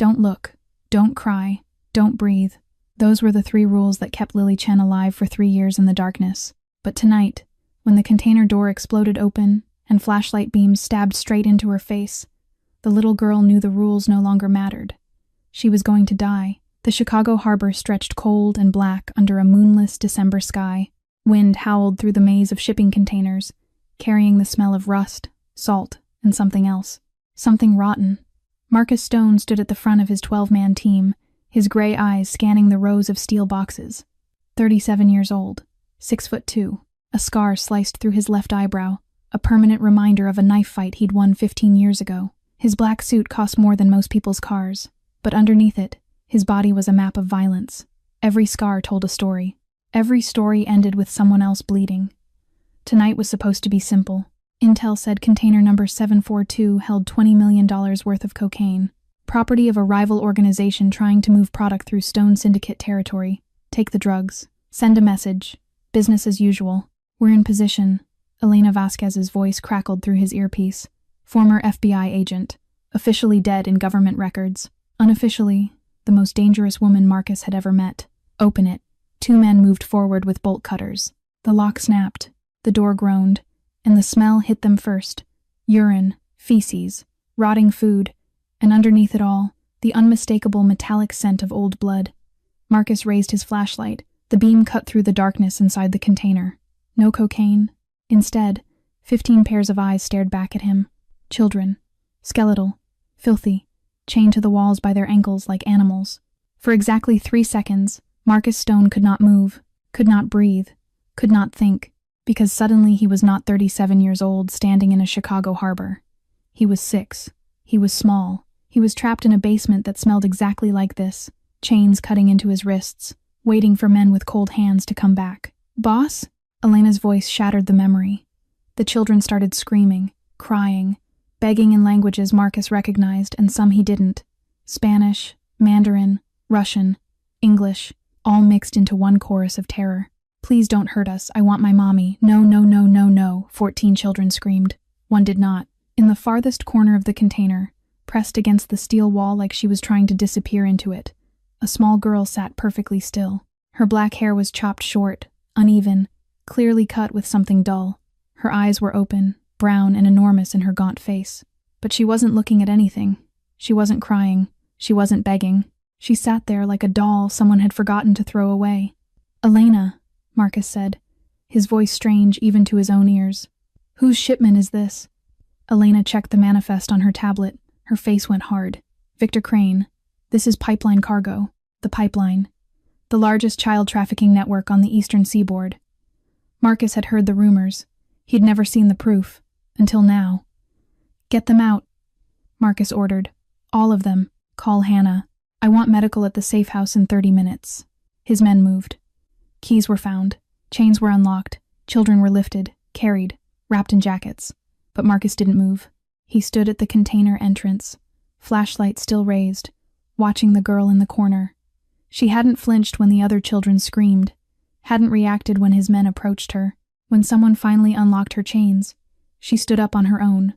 Don't look. Don't cry. Don't breathe. Those were the 3 rules that kept Lily Chen alive for 3 years in the darkness. But tonight, when the container door exploded open and flashlight beams stabbed straight into her face, the little girl knew the rules no longer mattered. She was going to die. The Chicago harbor stretched cold and black under a moonless December sky. Wind howled through the maze of shipping containers, carrying the smell of rust, salt, and something else. Something rotten. Marcus Stone stood at the front of his 12-man team, his gray eyes scanning the rows of steel boxes. 37 years old, 6'2", a scar sliced through his left eyebrow, a permanent reminder of a knife fight he'd won 15 years ago. His black suit cost more than most people's cars, but underneath it, his body was a map of violence. Every scar told a story. Every story ended with someone else bleeding. Tonight was supposed to be simple. Intel said container number 742 held $20 million worth of cocaine, property of a rival organization trying to move product through Stone Syndicate territory. Take the drugs. Send a message. Business as usual. We're in position. Elena Vasquez's voice crackled through his earpiece. Former FBI agent. Officially dead in government records. Unofficially, the most dangerous woman Marcus had ever met. Open it. 2 men moved forward with bolt cutters. The lock snapped. The door groaned, and the smell hit them first. Urine, feces, rotting food, and underneath it all, the unmistakable metallic scent of old blood. Marcus raised his flashlight. The beam cut through the darkness inside the container. No cocaine. Instead, 15 pairs of eyes stared back at him. Children. Skeletal. Filthy. Chained to the walls by their ankles like animals. For exactly 3 seconds, Marcus Stone could not move, could not breathe, could not think, because suddenly he was not 37 years old standing in a Chicago harbor. He was 6. He was small. He was trapped in a basement that smelled exactly like this, chains cutting into his wrists, waiting for men with cold hands to come back. Boss? Elena's voice shattered the memory. The children started screaming, crying, begging in languages Marcus recognized and some he didn't. Spanish, Mandarin, Russian, English, all mixed into one chorus of terror. Please don't hurt us. I want my mommy. No, no, no, no, no, 14 children screamed. One did not. In the farthest corner of the container, pressed against the steel wall like she was trying to disappear into it, a small girl sat perfectly still. Her black hair was chopped short, uneven, clearly cut with something dull. Her eyes were open, brown and enormous in her gaunt face. But she wasn't looking at anything. She wasn't crying. She wasn't begging. She sat there like a doll someone had forgotten to throw away. Elena, Marcus said, his voice strange even to his own ears. Whose shipment is this? Elena checked the manifest on her tablet. Her face went hard. Victor Crane. This is Pipeline Cargo. The Pipeline. The largest child trafficking network on the eastern seaboard. Marcus had heard the rumors. He'd never seen the proof. Until now. Get them out, Marcus ordered. All of them. Call Hannah. I want medical at the safe house in 30 minutes. His men moved. Keys were found. Chains were unlocked. Children were lifted, carried, wrapped in jackets. But Marcus didn't move. He stood at the container entrance, flashlight still raised, watching the girl in the corner. She hadn't flinched when the other children screamed, hadn't reacted when his men approached her. When someone finally unlocked her chains, she stood up on her own,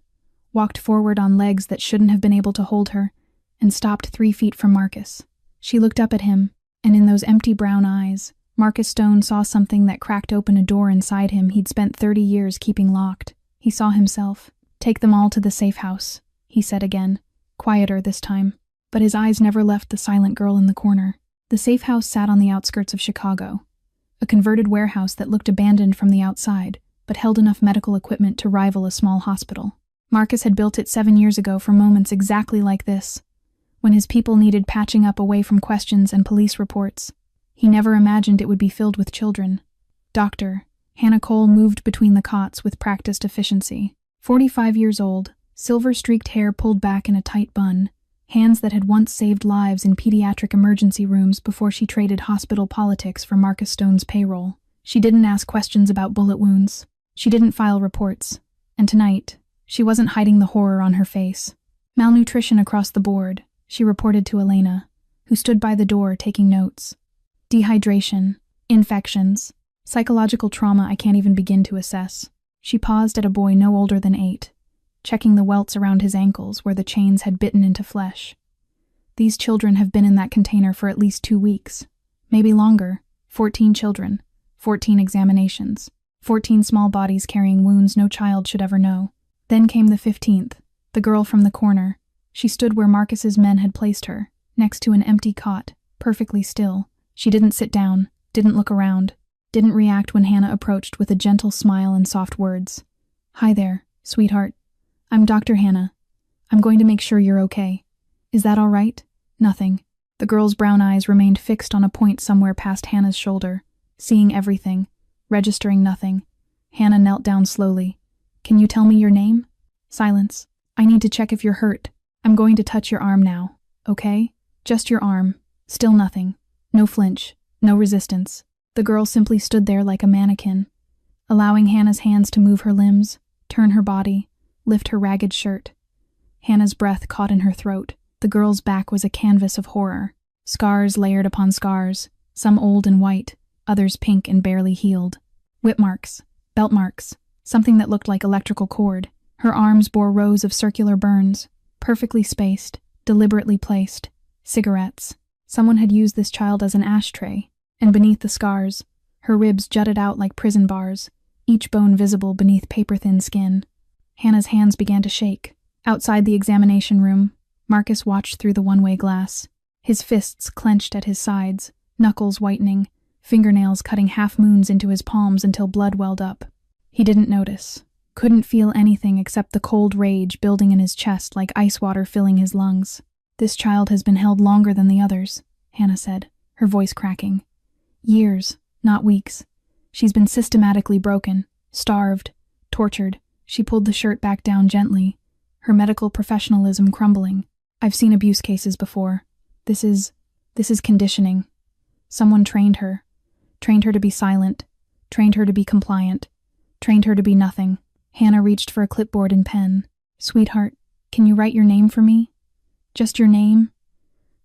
walked forward on legs that shouldn't have been able to hold her, and stopped 3 feet from Marcus. She looked up at him, and in those empty brown eyes, Marcus Stone saw something that cracked open a door inside him he'd spent 30 years keeping locked. He saw himself. Take them all to the safe house, he said again, quieter this time. But his eyes never left the silent girl in the corner. The safe house sat on the outskirts of Chicago, a converted warehouse that looked abandoned from the outside, but held enough medical equipment to rival a small hospital. Marcus had built it 7 years ago for moments exactly like this, when his people needed patching up away from questions and police reports. He never imagined it would be filled with children. Dr. Hannah Cole moved between the cots with practiced efficiency. 45 years old, silver-streaked hair pulled back in a tight bun, hands that had once saved lives in pediatric emergency rooms before she traded hospital politics for Marcus Stone's payroll. She didn't ask questions about bullet wounds. She didn't file reports. And tonight, she wasn't hiding the horror on her face. Malnutrition across the board, she reported to Elena, who stood by the door taking notes. Dehydration, infections, psychological trauma I can't even begin to assess. She paused at a boy no older than 8, checking the welts around his ankles where the chains had bitten into flesh. These children have been in that container for at least 2 weeks. Maybe longer. 14 children. 14 examinations. 14 small bodies carrying wounds no child should ever know. Then came the 15th, the girl from the corner. She stood where Marcus's men had placed her, next to an empty cot, perfectly still. She didn't sit down, didn't look around, didn't react when Hannah approached with a gentle smile and soft words. "Hi there, sweetheart. I'm Dr. Hannah. I'm going to make sure you're okay. Is that all right?" "Nothing." The girl's brown eyes remained fixed on a point somewhere past Hannah's shoulder, seeing everything, registering nothing. Hannah knelt down slowly. "Can you tell me your name?" Silence. "I need to check if you're hurt. I'm going to touch your arm now, okay? Just your arm. Still nothing. No flinch. No resistance." The girl simply stood there like a mannequin, allowing Hannah's hands to move her limbs, turn her body, lift her ragged shirt. Hannah's breath caught in her throat. The girl's back was a canvas of horror. Scars layered upon scars, some old and white, others pink and barely healed. Whip marks, belt marks, something that looked like electrical cord. Her arms bore rows of circular burns, perfectly spaced, deliberately placed. Cigarettes. Someone had used this child as an ashtray, and beneath the scars, her ribs jutted out like prison bars, each bone visible beneath paper-thin skin. Hannah's hands began to shake. Outside the examination room, Marcus watched through the one-way glass, his fists clenched at his sides, knuckles whitening, fingernails cutting half-moons into his palms until blood welled up. He didn't notice, couldn't feel anything except the cold rage building in his chest like ice water filling his lungs. "This child has been held longer than the others," Hannah said, her voice cracking. "Years, not weeks. She's been systematically broken, starved, tortured." She pulled the shirt back down gently, her medical professionalism crumbling. "I've seen abuse cases before. This is conditioning. Someone trained her to be silent, trained her to be compliant, trained her to be nothing." Hannah reached for a clipboard and pen. "Sweetheart, can you write your name for me? Just your name?"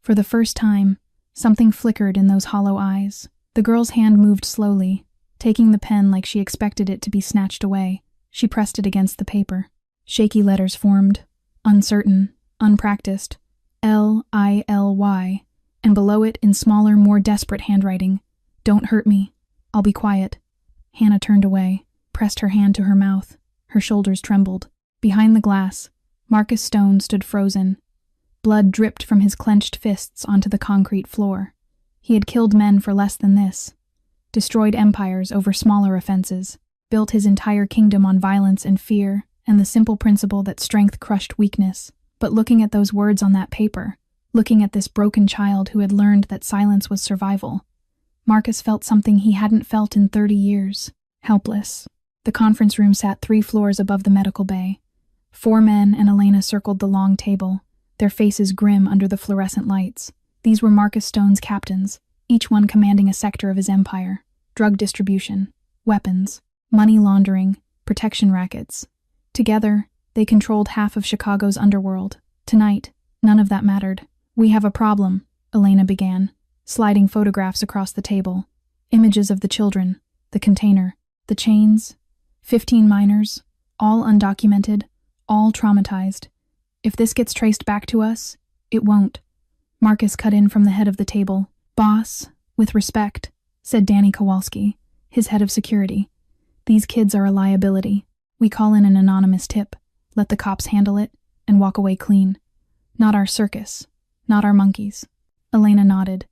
For the first time, something flickered in those hollow eyes. The girl's hand moved slowly, taking the pen like she expected it to be snatched away. She pressed it against the paper. Shaky letters formed, uncertain, unpracticed, L-I-L-Y, and below it, in smaller, more desperate handwriting, "Don't hurt me. I'll be quiet." Hannah turned away, pressed her hand to her mouth. Her shoulders trembled. Behind the glass, Marcus Stone stood frozen. Blood dripped from his clenched fists onto the concrete floor. He had killed men for less than this, destroyed empires over smaller offenses, built his entire kingdom on violence and fear, and the simple principle that strength crushed weakness. But looking at those words on that paper, looking at this broken child who had learned that silence was survival, Marcus felt something he hadn't felt in 30 years. Helpless. The conference room sat 3 floors above the medical bay. 4 men and Elena circled the long table, their faces grim under the fluorescent lights. These were Marcus Stone's captains, each one commanding a sector of his empire. Drug distribution, weapons, money laundering, protection rackets. Together, they controlled half of Chicago's underworld. Tonight, none of that mattered. "We have a problem," Elena began, sliding photographs across the table. Images of the children, the container, the chains. 15 minors, all undocumented, all traumatized. "If this gets traced back to us, it won't." Marcus cut in from the head of the table. "Boss, with respect," said Danny Kowalski, his head of security. "These kids are a liability. We call in an anonymous tip, let the cops handle it, and walk away clean. Not our circus, not our monkeys." Elena nodded.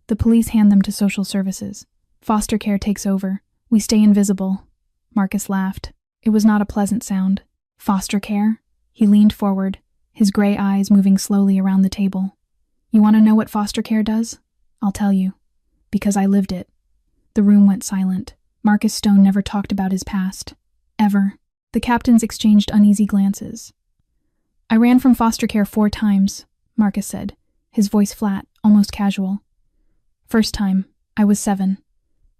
"The police hand them to social services. Foster care takes over. We stay invisible." Marcus laughed. It was not a pleasant sound. "Foster care?" He leaned forward, his gray eyes moving slowly around the table. "You want to know what foster care does? I'll tell you. Because I lived it." The room went silent. Marcus Stone never talked about his past. Ever. The captains exchanged uneasy glances. "I ran from foster care 4 times, Marcus said, his voice flat, almost casual. "First time, I was 7.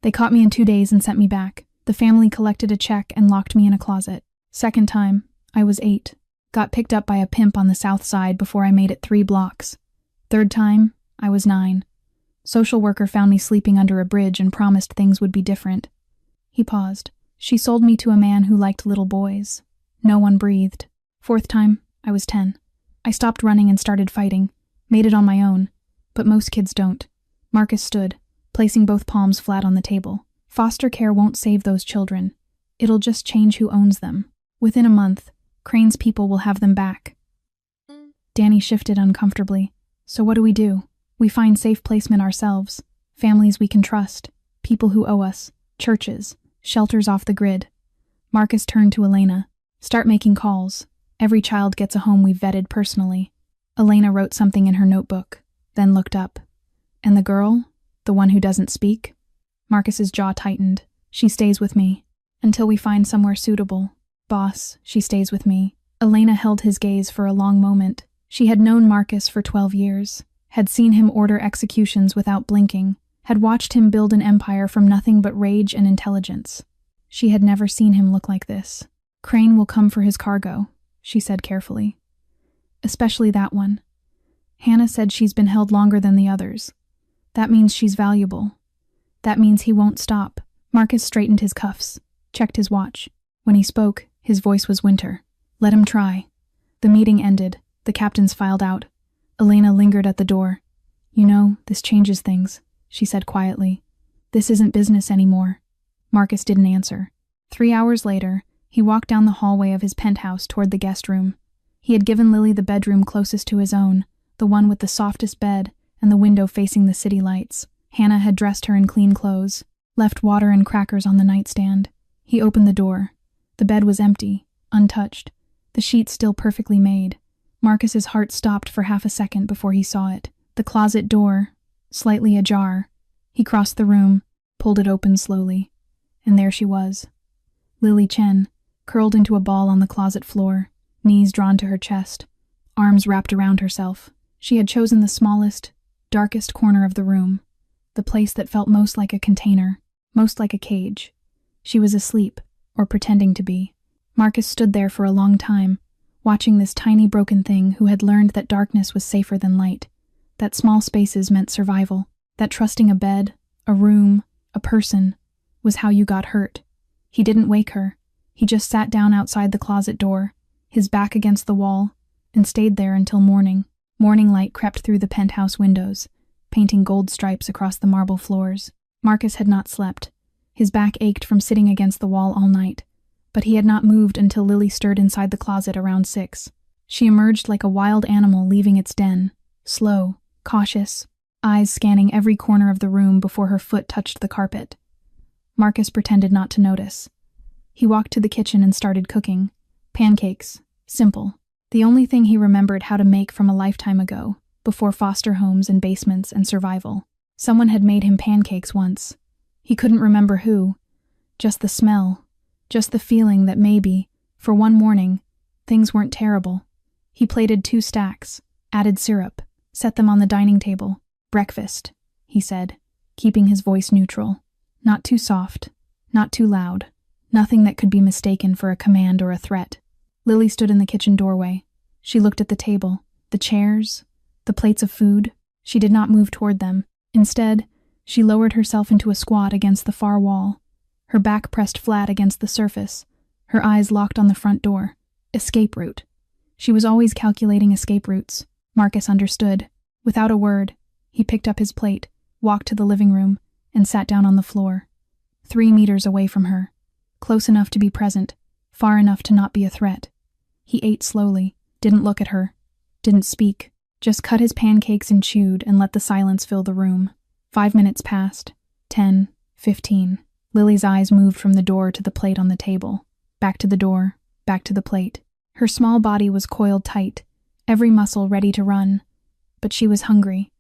They caught me in 2 days and sent me back. The family collected a check and locked me in a closet. Second time, I was 8. Got picked up by a pimp on the south side before I made it 3 blocks. Third time, I was 9. Social worker found me sleeping under a bridge and promised things would be different." He paused. "She sold me to a man who liked little boys. No one breathed. Fourth time, I was 10. I stopped running and started fighting. Made it on my own. But most kids don't. Marcus stood, placing both palms flat on the table. Foster care won't save those children. It'll just change who owns them. Within a month, Crane's people will have them back. Danny shifted uncomfortably. So what do? We find safe placement ourselves. Families we can trust. People who owe us. Churches. Shelters off the grid. Marcus turned to Elena. Start making calls. Every child gets a home we've vetted personally. Elena wrote something in her notebook, then looked up. And the girl? The one who doesn't speak? Marcus's jaw tightened. She stays with me. Until we find somewhere suitable. Boss, she stays with me. Elena held his gaze for a long moment. She had known Marcus for 12 years, had seen him order executions without blinking, had watched him build an empire from nothing but rage and intelligence. She had never seen him look like this. Crane will come for his cargo, she said carefully. Especially that one. Hannah said she's been held longer than the others. That means she's valuable. That means he won't stop. Marcus straightened his cuffs, checked his watch. When he spoke, his voice was winter. Let him try. The meeting ended. The captains filed out. Elena lingered at the door. You know, this changes things, she said quietly. This isn't business anymore. Marcus didn't answer. 3 hours later, he walked down the hallway of his penthouse toward the guest room. He had given Lily the bedroom closest to his own, the one with the softest bed and the window facing the city lights. Hannah had dressed her in clean clothes, left water and crackers on the nightstand. He opened the door. The bed was empty, untouched, the sheets still perfectly made. Marcus's heart stopped for half a second before he saw it. The closet door, slightly ajar. He crossed the room, pulled it open slowly. And there she was. Lily Chen, curled into a ball on the closet floor, knees drawn to her chest, arms wrapped around herself. She had chosen the smallest, darkest corner of the room, the place that felt most like a container, most like a cage. She was asleep, or pretending to be. Marcus stood there for a long time, watching this tiny broken thing who had learned that darkness was safer than light, that small spaces meant survival, that trusting a bed, a room, a person, was how you got hurt. He didn't wake her. He just sat down outside the closet door, his back against the wall, and stayed there until morning. Morning light crept through the penthouse windows, painting gold stripes across the marble floors. Marcus had not slept. His back ached from sitting against the wall all night, but he had not moved until Lily stirred inside the closet around 6. She emerged like a wild animal leaving its den, slow, cautious, eyes scanning every corner of the room before her foot touched the carpet. Marcus pretended not to notice. He walked to the kitchen and started cooking. Pancakes. Simple. The only thing he remembered how to make from a lifetime ago, before foster homes and basements and survival. Someone had made him pancakes once. He couldn't remember who. Just the smell. Just the feeling that maybe, for one morning, things weren't terrible. He plated 2 stacks, added syrup, set them on the dining table. Breakfast, he said, keeping his voice neutral. Not too soft, not too loud, nothing that could be mistaken for a command or a threat. Lily stood in the kitchen doorway. She looked at the table, the chairs, the plates of food. She did not move toward them. Instead, she lowered herself into a squat against the far wall, her back pressed flat against the surface, her eyes locked on the front door. Escape route. She was always calculating escape routes. Marcus understood. Without a word, he picked up his plate, walked to the living room, and sat down on the floor. 3 meters away from her. Close enough to be present, far enough to not be a threat. He ate slowly, didn't look at her, didn't speak, just cut his pancakes and chewed and let the silence fill the room. 5 minutes passed. 10, 15. Lily's eyes moved from the door to the plate on the table. Back to the door, back to the plate. Her small body was coiled tight, every muscle ready to run. But she was hungry.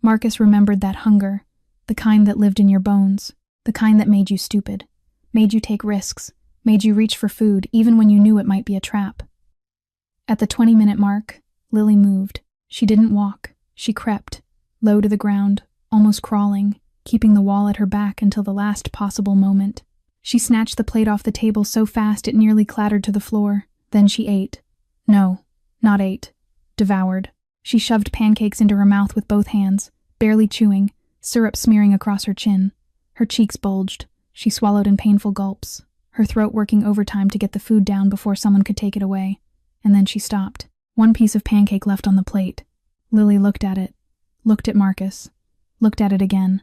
Marcus remembered that hunger, the kind that lived in your bones, the kind that made you stupid, made you take risks, made you reach for food even when you knew it might be a trap. At the 20-minute mark, Lily moved. She didn't walk. She crept, low to the ground, almost crawling, keeping the wall at her back until the last possible moment. She snatched the plate off the table so fast it nearly clattered to the floor. Then she ate. No, not ate. Devoured. She shoved pancakes into her mouth with both hands, barely chewing, syrup smearing across her chin. Her cheeks bulged. She swallowed in painful gulps, her throat working overtime to get the food down before someone could take it away. And then she stopped. 1 piece of pancake left on the plate. Lily looked at it, looked at Marcus, looked at it again.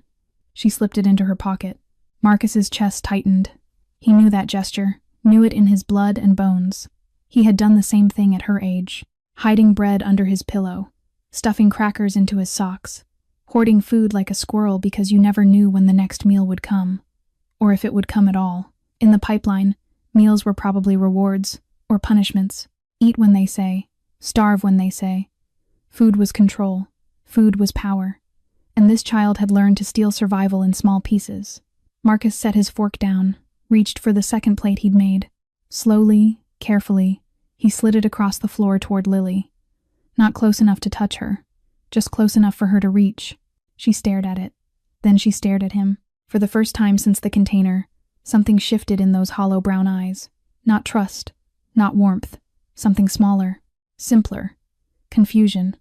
She slipped it into her pocket. Marcus's chest tightened. He knew that gesture, knew it in his blood and bones. He had done the same thing at her age, hiding bread under his pillow, stuffing crackers into his socks, hoarding food like a squirrel because you never knew when the next meal would come, or if it would come at all. In the pipeline, meals were probably rewards or punishments. Eat when they say, starve when they say. Food was control, food was power, and this child had learned to steal survival in small pieces. Marcus set his fork down, reached for the second plate he'd made. Slowly, carefully, he slid it across the floor toward Lily. Not close enough to touch her, just close enough for her to reach. She stared at it. Then she stared at him. For the first time since the container, something shifted in those hollow brown eyes. Not trust, not warmth, something smaller, simpler. Confusion.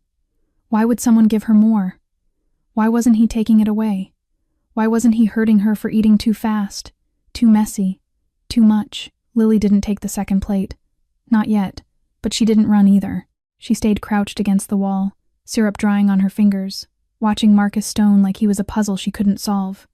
Why would someone give her more? Why wasn't he taking it away? Why wasn't he hurting her for eating too fast, too messy, too much? Lily didn't take the second plate. Not yet, but she didn't run either. She stayed crouched against the wall, syrup drying on her fingers, watching Marcus stone like he was a puzzle she couldn't solve.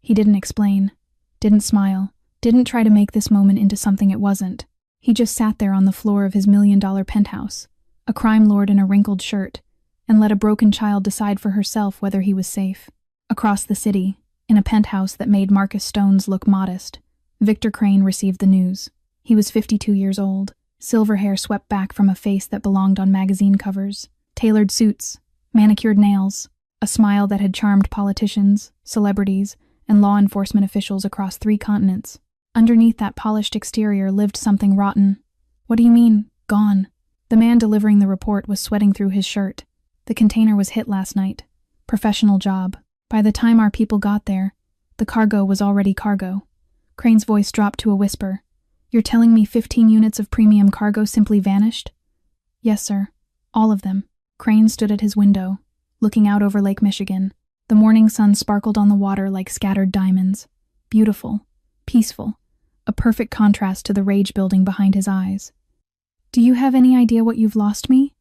He didn't explain, didn't smile, didn't try to make this moment into something it wasn't. He just sat there on the floor of his $1 million penthouse, a crime lord in a wrinkled shirt, and let a broken child decide for herself whether he was safe. Across the city, in a penthouse that made Marcus Stone's look modest, Victor Crane received the news. He was 52 years old, silver hair swept back from a face that belonged on magazine covers, tailored suits, manicured nails, a smile that had charmed politicians, celebrities, and law enforcement officials across 3 continents. Underneath that polished exterior lived something rotten. What do you mean, gone? The man delivering the report was sweating through his shirt. The container was hit last night. Professional job. By the time our people got there, the cargo was already cargo. Crane's voice dropped to a whisper. You're telling me 15 units of premium cargo simply vanished? Yes, sir. All of them. Crane stood at his window, looking out over Lake Michigan. The morning sun sparkled on the water like scattered diamonds. Beautiful. Peaceful. A perfect contrast to the rage building behind his eyes. Do you have any idea what you've lost me?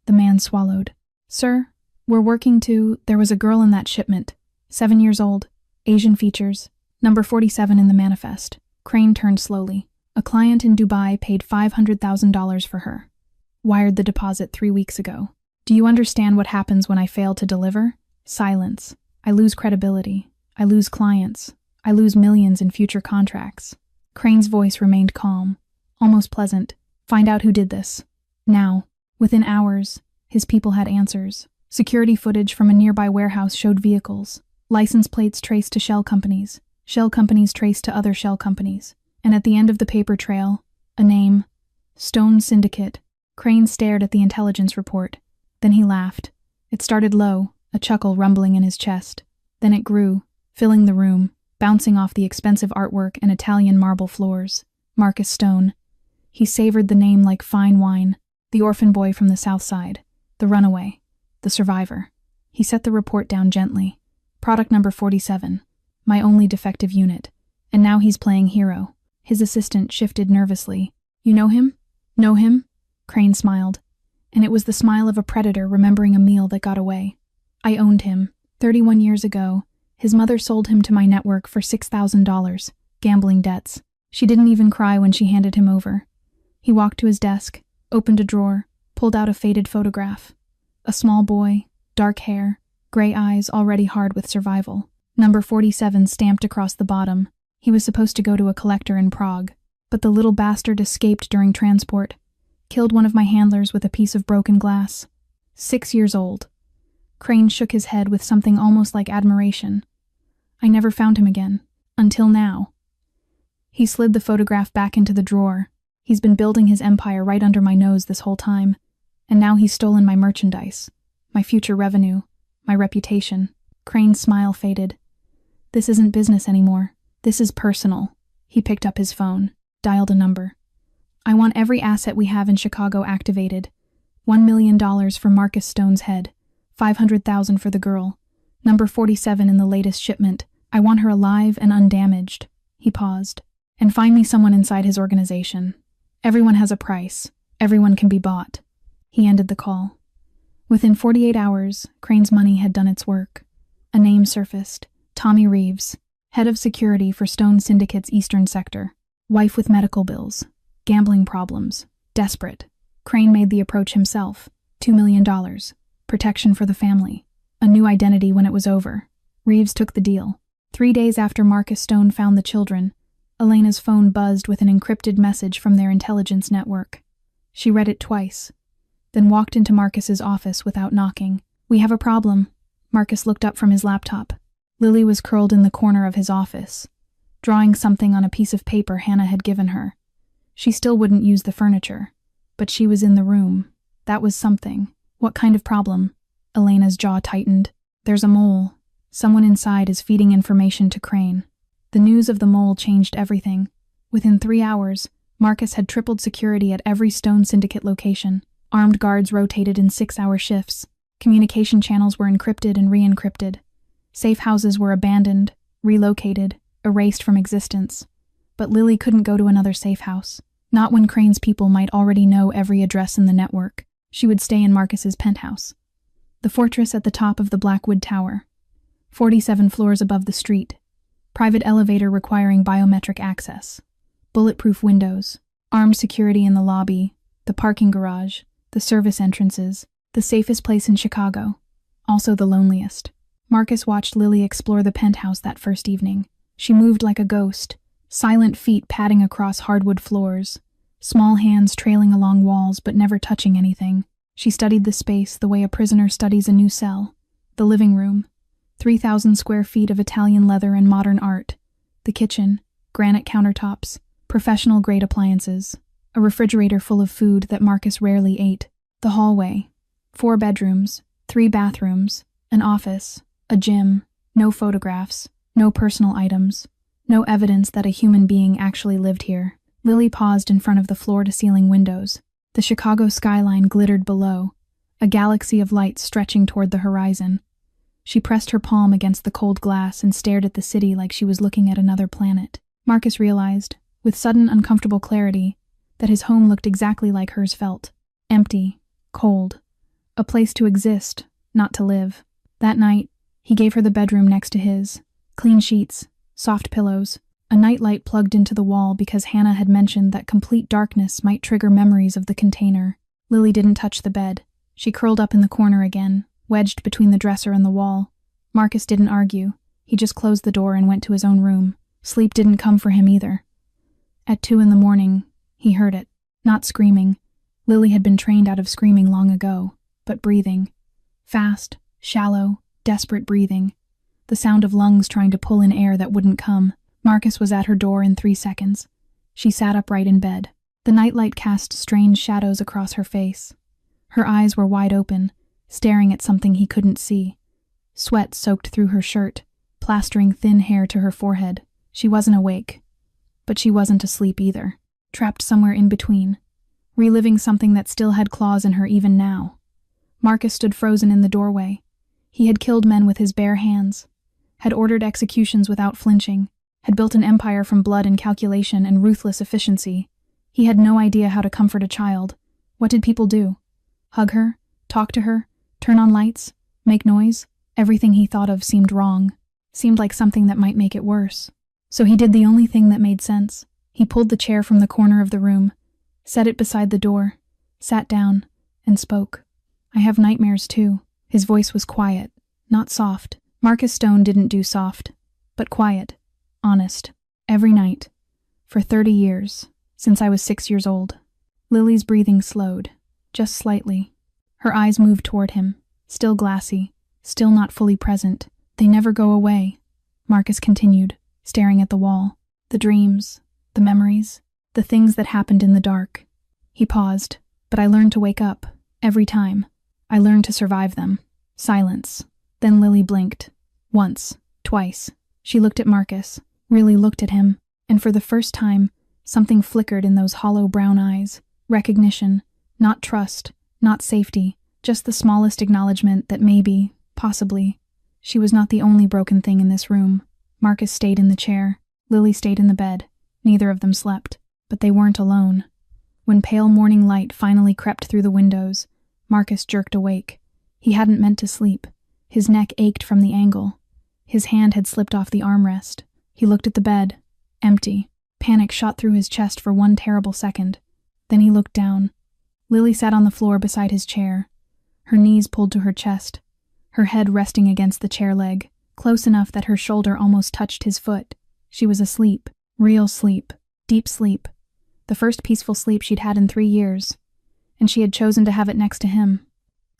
The man swallowed. Sir, we're working to... There was a girl in that shipment. 7 years old. Asian features. Number 47 in the manifest. Crane turned slowly. A client in Dubai paid $500,000 for her. Wired the deposit 3 weeks ago. Do you understand what happens when I fail to deliver? Silence. I lose credibility. I lose clients. I lose millions in future contracts. Crane's voice remained calm, almost pleasant. Find out who did this. Now. Within hours, his people had answers. Security footage from a nearby warehouse showed vehicles. License plates traced to shell companies. Shell companies traced to other shell companies. And at the end of the paper trail, a name. Stone Syndicate. Crane stared at the intelligence report. Then he laughed. It started low, a chuckle rumbling in his chest. Then it grew, filling the room, bouncing off the expensive artwork and Italian marble floors. Marcus Stone. He savored the name like fine wine. The orphan boy from the South Side. The runaway. The survivor. He set the report down gently. Product number 47. My only defective unit. And now he's playing hero. His assistant shifted nervously. You know him? Know him? Crane smiled. And it was the smile of a predator remembering a meal that got away. I owned him. 31 years ago, his mother sold him to my network for $6,000. Gambling debts. She didn't even cry when she handed him over. He walked to his desk, opened a drawer, pulled out a faded photograph. A small boy, dark hair, gray eyes already hard with survival. Number 47 stamped across the bottom. He was supposed to go to a collector in Prague, but the little bastard escaped during transport. Killed one of my handlers with a piece of broken glass. 6 years old. Crane shook his head with something almost like admiration. I never found him again. Until now. He slid the photograph back into the drawer. He's been building his empire right under my nose this whole time. And now he's stolen my merchandise. My future revenue. My reputation. Crane's smile faded. This isn't business anymore. This is personal. He picked up his phone. Dialed a number. I want every asset we have in Chicago activated. $1 million for Marcus Stone's head. $500,000 for the girl. Number 47 in the latest shipment. I want her alive and undamaged. He paused. And find me someone inside his organization. Everyone has a price. Everyone can be bought. He ended the call. Within 48 hours, Crane's money had done its work. A name surfaced: Tommy Reeves, head of security for Stone Syndicate's Eastern Sector. Wife with medical bills, gambling problems, desperate. Crane made the approach himself. $2 million. Protection for the family. A new identity when it was over. Reeves took the deal. 3 days after Marcus Stone found the children, Elena's phone buzzed with an encrypted message from their intelligence network. She read it twice, then walked into Marcus's office without knocking. "We have a problem." Marcus looked up from his laptop. Lily was curled in the corner of his office, drawing something on a piece of paper Hannah had given her. She still wouldn't use the furniture, but she was in the room. That was something. What kind of problem? Elena's jaw tightened. "There's a mole. Someone inside is feeding information to Crane." The news of the mole changed everything. Within 3 hours, Marcus had tripled security at every Stone Syndicate location. Armed guards rotated in 6-hour shifts. Communication channels were encrypted and re-encrypted. Safe houses were abandoned, relocated, erased from existence. But Lily couldn't go to another safe house. Not when Crane's people might already know every address in the network. She would stay in Marcus's penthouse, the fortress at the top of the Blackwood Tower, 47 floors above the street. Private elevator requiring biometric access. Bulletproof windows. Armed security in the lobby, the parking garage, the service entrances. The safest place in Chicago. Also the loneliest. Marcus watched Lily explore the penthouse that first evening. She moved like a ghost, silent feet padding across hardwood floors, small hands trailing along walls but never touching anything. She studied the space the way a prisoner studies a new cell. The living room, 3,000 square feet of Italian leather and modern art. The kitchen, granite countertops, professional-grade appliances, a refrigerator full of food that Marcus rarely ate. The hallway, 4 bedrooms, 3 bathrooms, an office, a gym, no photographs, no personal items, no evidence that a human being actually lived here. Lily paused in front of the floor-to-ceiling windows. The Chicago skyline glittered below, a galaxy of lights stretching toward the horizon. She pressed her palm against the cold glass and stared at the city like she was looking at another planet. Marcus realized, with sudden uncomfortable clarity, that his home looked exactly like hers felt. Empty, cold. A place to exist, not to live. That night, he gave her the bedroom next to his. Clean sheets, soft pillows, a nightlight plugged into the wall because Hannah had mentioned that complete darkness might trigger memories of the container. Lily didn't touch the bed. She curled up in the corner again, wedged between the dresser and the wall. Marcus didn't argue. He just closed the door and went to his own room. Sleep didn't come for him either. At 2 a.m, he heard it. Not screaming. Lily had been trained out of screaming long ago, but breathing. Fast, shallow, desperate breathing. The sound of lungs trying to pull in air that wouldn't come. Marcus was at her door in 3 seconds. She sat upright in bed. The nightlight cast strange shadows across her face. Her eyes were wide open, staring at something he couldn't see. Sweat soaked through her shirt, plastering thin hair to her forehead. She wasn't awake, but she wasn't asleep either. Trapped somewhere in between, reliving something that still had claws in her even now. Marcus stood frozen in the doorway. He had killed men with his bare hands, had ordered executions without flinching, had built an empire from blood and calculation and ruthless efficiency. He had no idea how to comfort a child. What did people do? Hug her? Talk to her? Turn on lights? Make noise? Everything he thought of seemed wrong, seemed like something that might make it worse. So he did the only thing that made sense. He pulled the chair from the corner of the room, set it beside the door, sat down, and spoke. "I have nightmares too." His voice was quiet, not soft. Marcus Stone didn't do soft, but quiet, honest. Every night, for 30 years, since I was 6 years old. Lily's breathing slowed, just slightly. Her eyes moved toward him, still glassy, still not fully present. "They never go away," Marcus continued, staring at the wall. "The dreams, the memories, the things that happened in the dark." He paused, "But I learned to wake up, every time. I learned to survive them." Silence. Then Lily blinked. Once, twice. She looked at Marcus, really looked at him, and for the first time, something flickered in those hollow brown eyes. Recognition, not trust, not safety, just the smallest acknowledgement that maybe, possibly, she was not the only broken thing in this room. Marcus stayed in the chair. Lily stayed in the bed. Neither of them slept, but they weren't alone. When pale morning light finally crept through the windows, Marcus jerked awake. He hadn't meant to sleep. His neck ached from the angle. His hand had slipped off the armrest. He looked at the bed. Empty. Panic shot through his chest for one terrible second. Then he looked down. Lily sat on the floor beside his chair, her knees pulled to her chest, her head resting against the chair leg, close enough that her shoulder almost touched his foot. She was asleep. Real sleep. Deep sleep. The first peaceful sleep she'd had in 3 years. And she had chosen to have it next to him.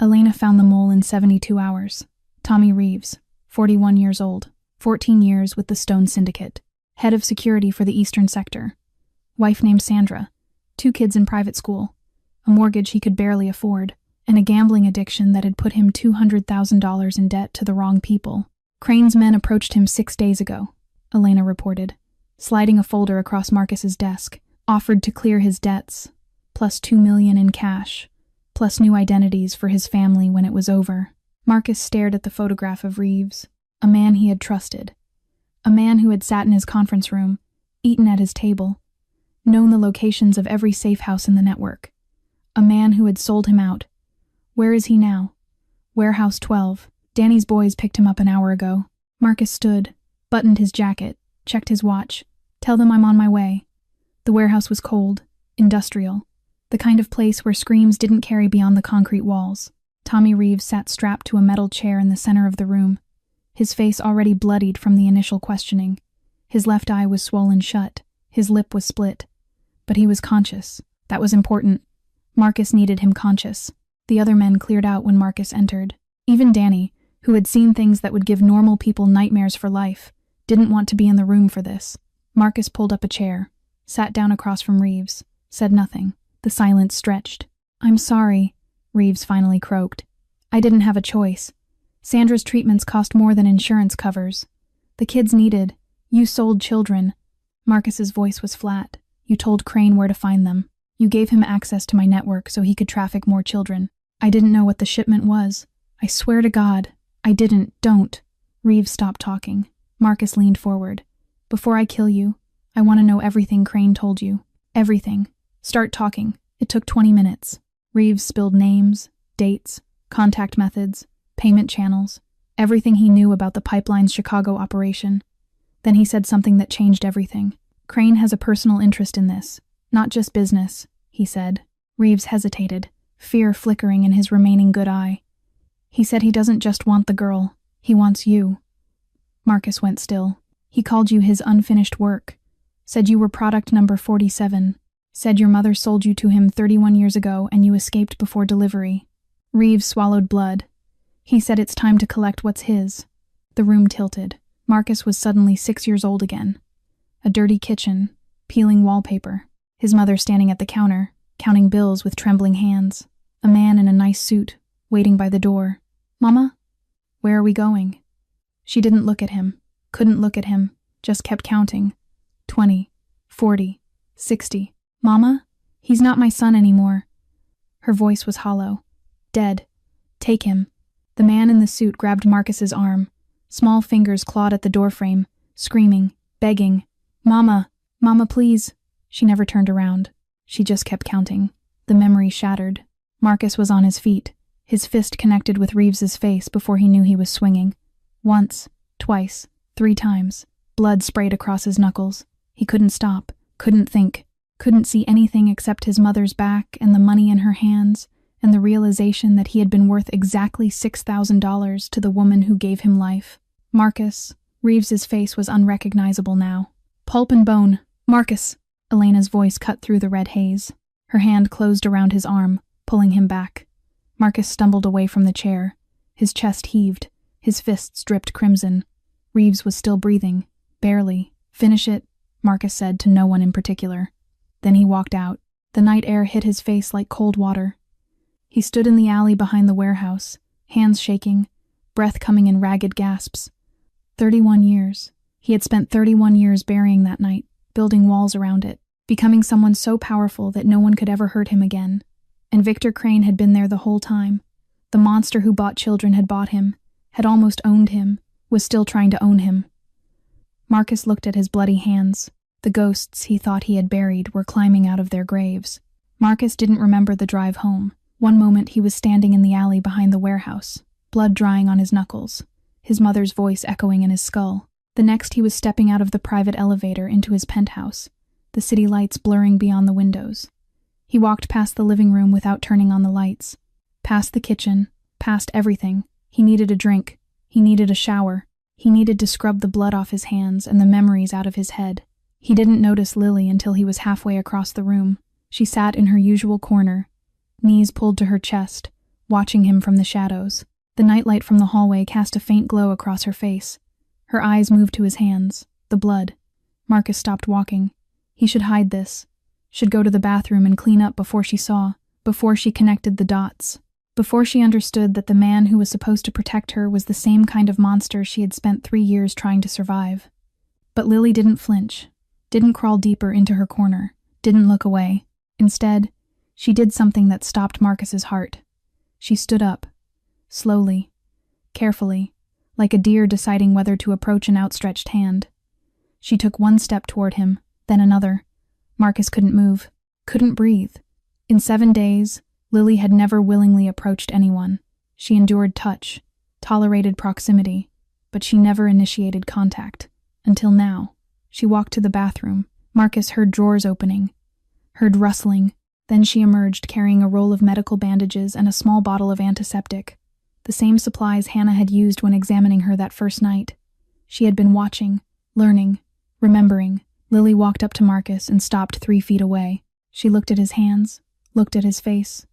Elena found the mole in 72 hours. Tommy Reeves, 41 years old, 14 years with the Stone Syndicate, head of security for the Eastern Sector. Wife named Sandra, 2 kids in private school, a mortgage he could barely afford, and a gambling addiction that had put him $200,000 in debt to the wrong people. Crane's men approached him 6 days ago, Elena reported, sliding a folder across Marcus's desk, offered to clear his debts, plus $2 million in cash, plus new identities for his family when it was over. Marcus stared at the photograph of Reeves, a man he had trusted, a man who had sat in his conference room, eaten at his table, known the locations of every safe house in the network, a man who had sold him out. Where is he now? Warehouse 12. Danny's boys picked him up an hour ago. Marcus stood, buttoned his jacket, checked his watch. Tell them I'm on my way. The warehouse was cold, industrial, the kind of place where screams didn't carry beyond the concrete walls. Tommy Reeves sat strapped to a metal chair in the center of the room, his face already bloodied from the initial questioning. His left eye was swollen shut, his lip was split. But he was conscious. That was important. Marcus needed him conscious. The other men cleared out when Marcus entered. Even Danny, who had seen things that would give normal people nightmares for life, didn't want to be in the room for this. Marcus pulled up a chair, sat down across from Reeves, said nothing. The silence stretched. I'm sorry, Reeves finally croaked. I didn't have a choice. Sandra's treatments cost more than insurance covers. The kids needed. You sold children. Marcus's voice was flat. You told Crane where to find them. You gave him access to my network so he could traffic more children. I didn't know what the shipment was. I swear to God, I didn't. Don't. Reeves stopped talking. Marcus leaned forward. Before I kill you, I want to know everything Crane told you. Everything. Start talking. It took 20 minutes. Reeves spilled names, dates, contact methods, payment channels, everything he knew about the pipeline's Chicago operation. Then he said something that changed everything. Crane has a personal interest in this, not just business, he said. Reeves hesitated, fear flickering in his remaining good eye. He said he doesn't just want the girl, he wants you. Marcus went still. He called you his unfinished work, said you were product number 47, said your mother sold you to him 31 years ago and you escaped before delivery. Reeves swallowed blood. He said it's time to collect what's his. The room tilted. Marcus was suddenly 6 years old again. A dirty kitchen, peeling wallpaper, his mother standing at the counter, counting bills with trembling hands, a man in a nice suit, waiting by the door. Mama? Where are we going? She didn't look at him, couldn't look at him, just kept counting. 20, 40, 60. Mama? He's not my son anymore. Her voice was hollow. Dead. Take him. The man in the suit grabbed Marcus's arm. Small fingers clawed at the doorframe, screaming, begging. Mama! Mama, please! She never turned around. She just kept counting. The memory shattered. Marcus was on his feet, his fist connected with Reeves's face before he knew he was swinging. Once, twice, 3 times. Blood sprayed across his knuckles. He couldn't stop, couldn't think, couldn't see anything except his mother's back and the money in her hands, and the realization that he had been worth exactly $6,000 to the woman who gave him life. Marcus. Reeves's face was unrecognizable now. Pulp and bone. Marcus. Elena's voice cut through the red haze. Her hand closed around his arm, pulling him back. Marcus stumbled away from the chair. His chest heaved. His fists dripped crimson. Reeves was still breathing. Barely. Finish it, Marcus said to no one in particular. Then he walked out. The night air hit his face like cold water. He stood in the alley behind the warehouse, hands shaking, breath coming in ragged gasps. 31 years. He had spent 31 years burying that night, building walls around it, becoming someone so powerful that no one could ever hurt him again. And Victor Crane had been there the whole time. The monster who bought children had bought him, had almost owned him, was still trying to own him. Marcus looked at his bloody hands. The ghosts he thought he had buried were climbing out of their graves. Marcus didn't remember the drive home. One moment he was standing in the alley behind the warehouse, blood drying on his knuckles, his mother's voice echoing in his skull. The next he was stepping out of the private elevator into his penthouse, the city lights blurring beyond the windows. He walked past the living room without turning on the lights, past the kitchen, past everything. He needed a drink. He needed a shower. He needed to scrub the blood off his hands and the memories out of his head. He didn't notice Lily until he was halfway across the room. She sat in her usual corner, knees pulled to her chest, watching him from the shadows. The nightlight from the hallway cast a faint glow across her face. Her eyes moved to his hands, the blood. Marcus stopped walking. He should hide this, should go to the bathroom and clean up before she connected the dots. Before she understood that the man who was supposed to protect her was the same kind of monster she had spent 3 years trying to survive. But Lily didn't flinch, didn't crawl deeper into her corner, didn't look away. Instead, she did something that stopped Marcus's heart. She stood up, slowly, carefully, like a deer deciding whether to approach an outstretched hand. She took one step toward him, then another. Marcus couldn't move, couldn't breathe. In 7 days, Lily had never willingly approached anyone. She endured touch, tolerated proximity, but she never initiated contact. Until now. She walked to the bathroom. Marcus heard drawers opening, heard rustling. Then she emerged carrying a roll of medical bandages and a small bottle of antiseptic, the same supplies Hannah had used when examining her that first night. She had been watching, learning, remembering. Lily walked up to Marcus and stopped 3 feet away. She looked at his hands, looked at his face.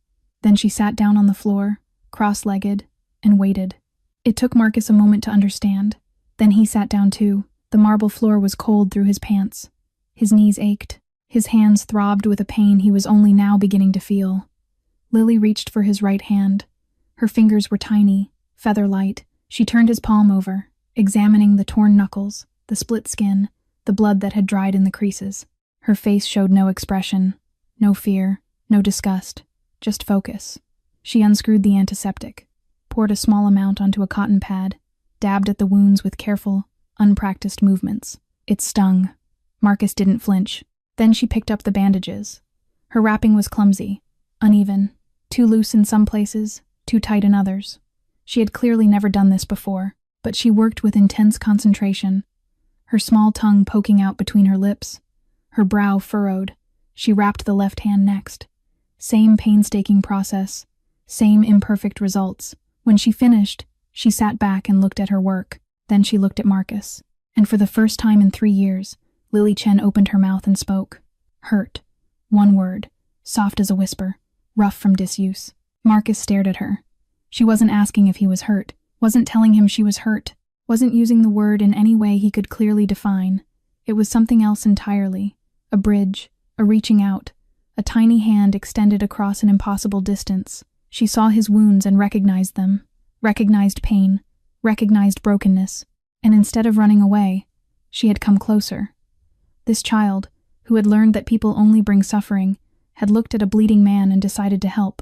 Then she sat down on the floor, cross-legged, and waited. It took Marcus a moment to understand. Then he sat down too. The marble floor was cold through his pants. His knees ached. His hands throbbed with a pain he was only now beginning to feel. Lily reached for his right hand. Her fingers were tiny, feather-light. She turned his palm over, examining the torn knuckles, the split skin, the blood that had dried in the creases. Her face showed no expression, no fear, no disgust. Just focus. She unscrewed the antiseptic, poured a small amount onto a cotton pad, dabbed at the wounds with careful, unpracticed movements. It stung. Marcus didn't flinch. Then she picked up the bandages. Her wrapping was clumsy, uneven, too loose in some places, too tight in others. She had clearly never done this before, but she worked with intense concentration, her small tongue poking out between her lips, her brow furrowed. She wrapped the left hand next. Same painstaking process, same imperfect results. When she finished, she sat back and looked at her work. Then she looked at Marcus. And for the first time in 3 years, Lily Chen opened her mouth and spoke. Hurt. One word, soft as a whisper, rough from disuse. Marcus stared at her. She wasn't asking if he was hurt, wasn't telling him she was hurt, wasn't using the word in any way he could clearly define. It was something else entirely. A bridge, a reaching out, a tiny hand extended across an impossible distance. She saw his wounds and recognized them, recognized pain, recognized brokenness, and instead of running away, she had come closer. This child, who had learned that people only bring suffering, had looked at a bleeding man and decided to help.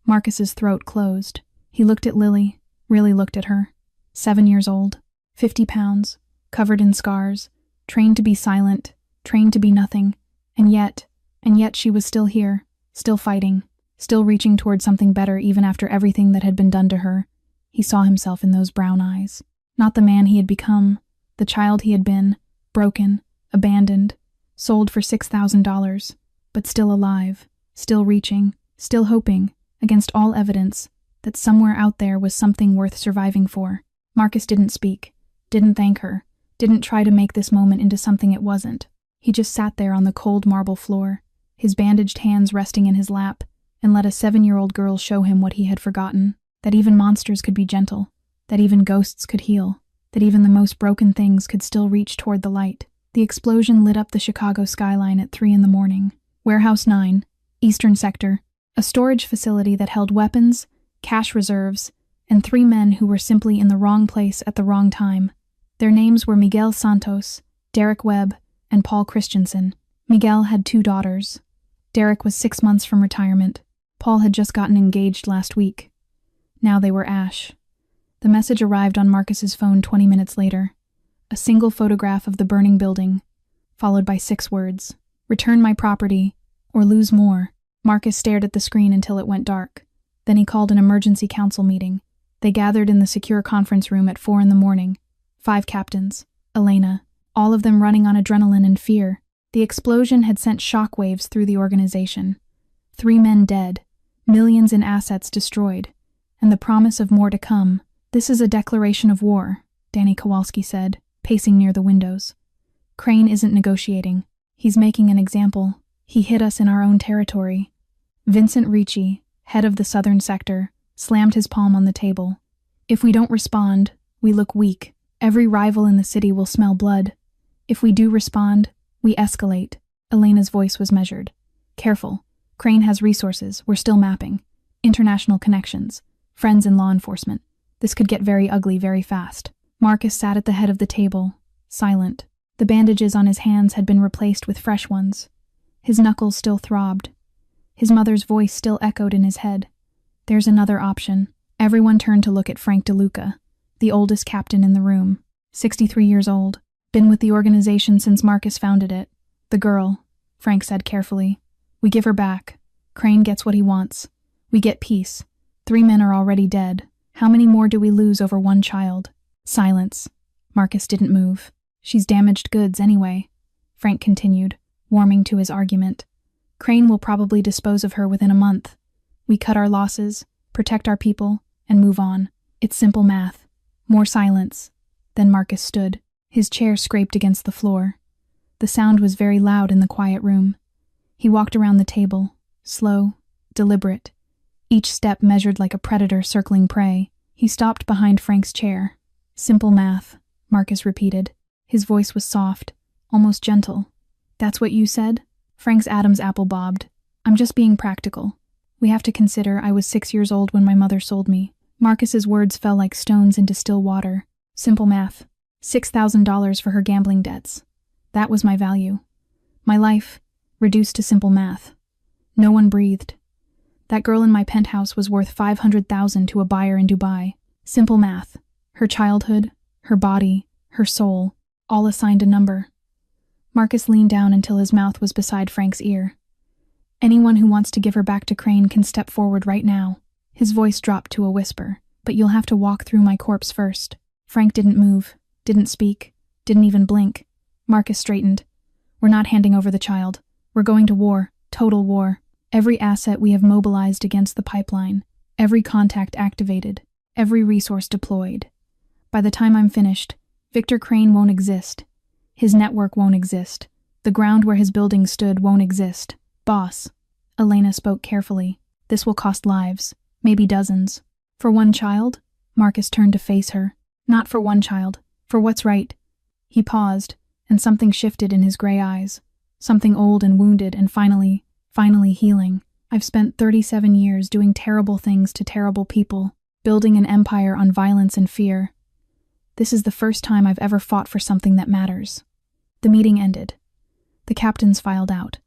Marcus's throat closed. He looked at Lily, really looked at her. 7 years old, 50 pounds, covered in scars, trained to be silent, trained to be nothing, and yet she was still here, still fighting, still reaching toward something better even after everything that had been done to her. He saw himself in those brown eyes. Not the man he had become, the child he had been, broken, abandoned, sold for $6,000, but still alive, still reaching, still hoping, against all evidence, that somewhere out there was something worth surviving for. Marcus didn't speak, didn't thank her, didn't try to make this moment into something it wasn't. He just sat there on the cold marble floor, his bandaged hands resting in his lap, and let a 7-year-old girl show him what he had forgotten, that even monsters could be gentle, that even ghosts could heal, that even the most broken things could still reach toward the light. The explosion lit up the Chicago skyline at 3 a.m. Warehouse 9, Eastern Sector, a storage facility that held weapons, cash reserves, and 3 men who were simply in the wrong place at the wrong time. Their names were Miguel Santos, Derek Webb, and Paul Christensen. Miguel had 2 daughters. Derek was 6 months from retirement. Paul had just gotten engaged last week. Now they were ash. The message arrived on Marcus's phone 20 minutes later. A single photograph of the burning building, followed by 6 words. Return my property, or lose more. Marcus stared at the screen until it went dark. Then he called an emergency council meeting. They gathered in the secure conference room at 4 a.m. 5 captains, Elena, all of them running on adrenaline and fear. The explosion had sent shockwaves through the organization. 3 men dead, millions in assets destroyed, and the promise of more to come. "This is a declaration of war," Danny Kowalski said, pacing near the windows. "Crane isn't negotiating. He's making an example. He hit us in our own territory." Vincent Ricci, head of the southern sector, slammed his palm on the table. "If we don't respond, we look weak. Every rival in the city will smell blood. If we do respond, we escalate." Elena's voice was measured. "Careful. Crane has resources. We're still mapping. International connections. Friends in law enforcement. This could get very ugly very fast." Marcus sat at the head of the table, silent. The bandages on his hands had been replaced with fresh ones. His knuckles still throbbed. His mother's voice still echoed in his head. "There's another option." Everyone turned to look at Frank DeLuca, the oldest captain in the room, 63 years old, been with the organization since Marcus founded it. "The girl," Frank said carefully. "We give her back. Crane gets what he wants. We get peace. 3 men are already dead. How many more do we lose over one child?" Silence. Marcus didn't move. "She's damaged goods anyway," Frank continued, warming to his argument. "Crane will probably dispose of her within a month. We cut our losses, protect our people, and move on. It's simple math." More silence. Then Marcus stood. His chair scraped against the floor. The sound was very loud in the quiet room. He walked around the table, slow, deliberate, each step measured like a predator circling prey. He stopped behind Frank's chair. "Simple math," Marcus repeated. His voice was soft, almost gentle. "That's what you said?" Frank's Adam's apple bobbed. "I'm just being practical. We have to consider I was 6 years old when my mother sold me." Marcus's words fell like stones into still water. "Simple math. $6,000 for her gambling debts. That was my value. My life, reduced to simple math. No one breathed. That girl in my penthouse was worth $500,000 to a buyer in Dubai. Simple math. Her childhood, her body, her soul, all assigned a number." Marcus leaned down until his mouth was beside Frank's ear. "Anyone who wants to give her back to Crane can step forward right now." His voice dropped to a whisper. "But you'll have to walk through my corpse first." Frank didn't move, didn't speak, didn't even blink. Marcus straightened. "We're not handing over the child. We're going to war, total war. Every asset we have mobilized against the pipeline, every contact activated, every resource deployed. By the time I'm finished, Victor Crane won't exist. His network won't exist. The ground where his building stood won't exist. Boss," Elena spoke carefully, "this will cost lives, maybe dozens. For one child?" Marcus turned to face her. "Not for one child, for what's right." He paused, and something shifted in his gray eyes. Something old and wounded and finally healing. "I've spent 37 years doing terrible things to terrible people, building an empire on violence and fear. This is the first time I've ever fought for something that matters." The meeting ended. The captains filed out.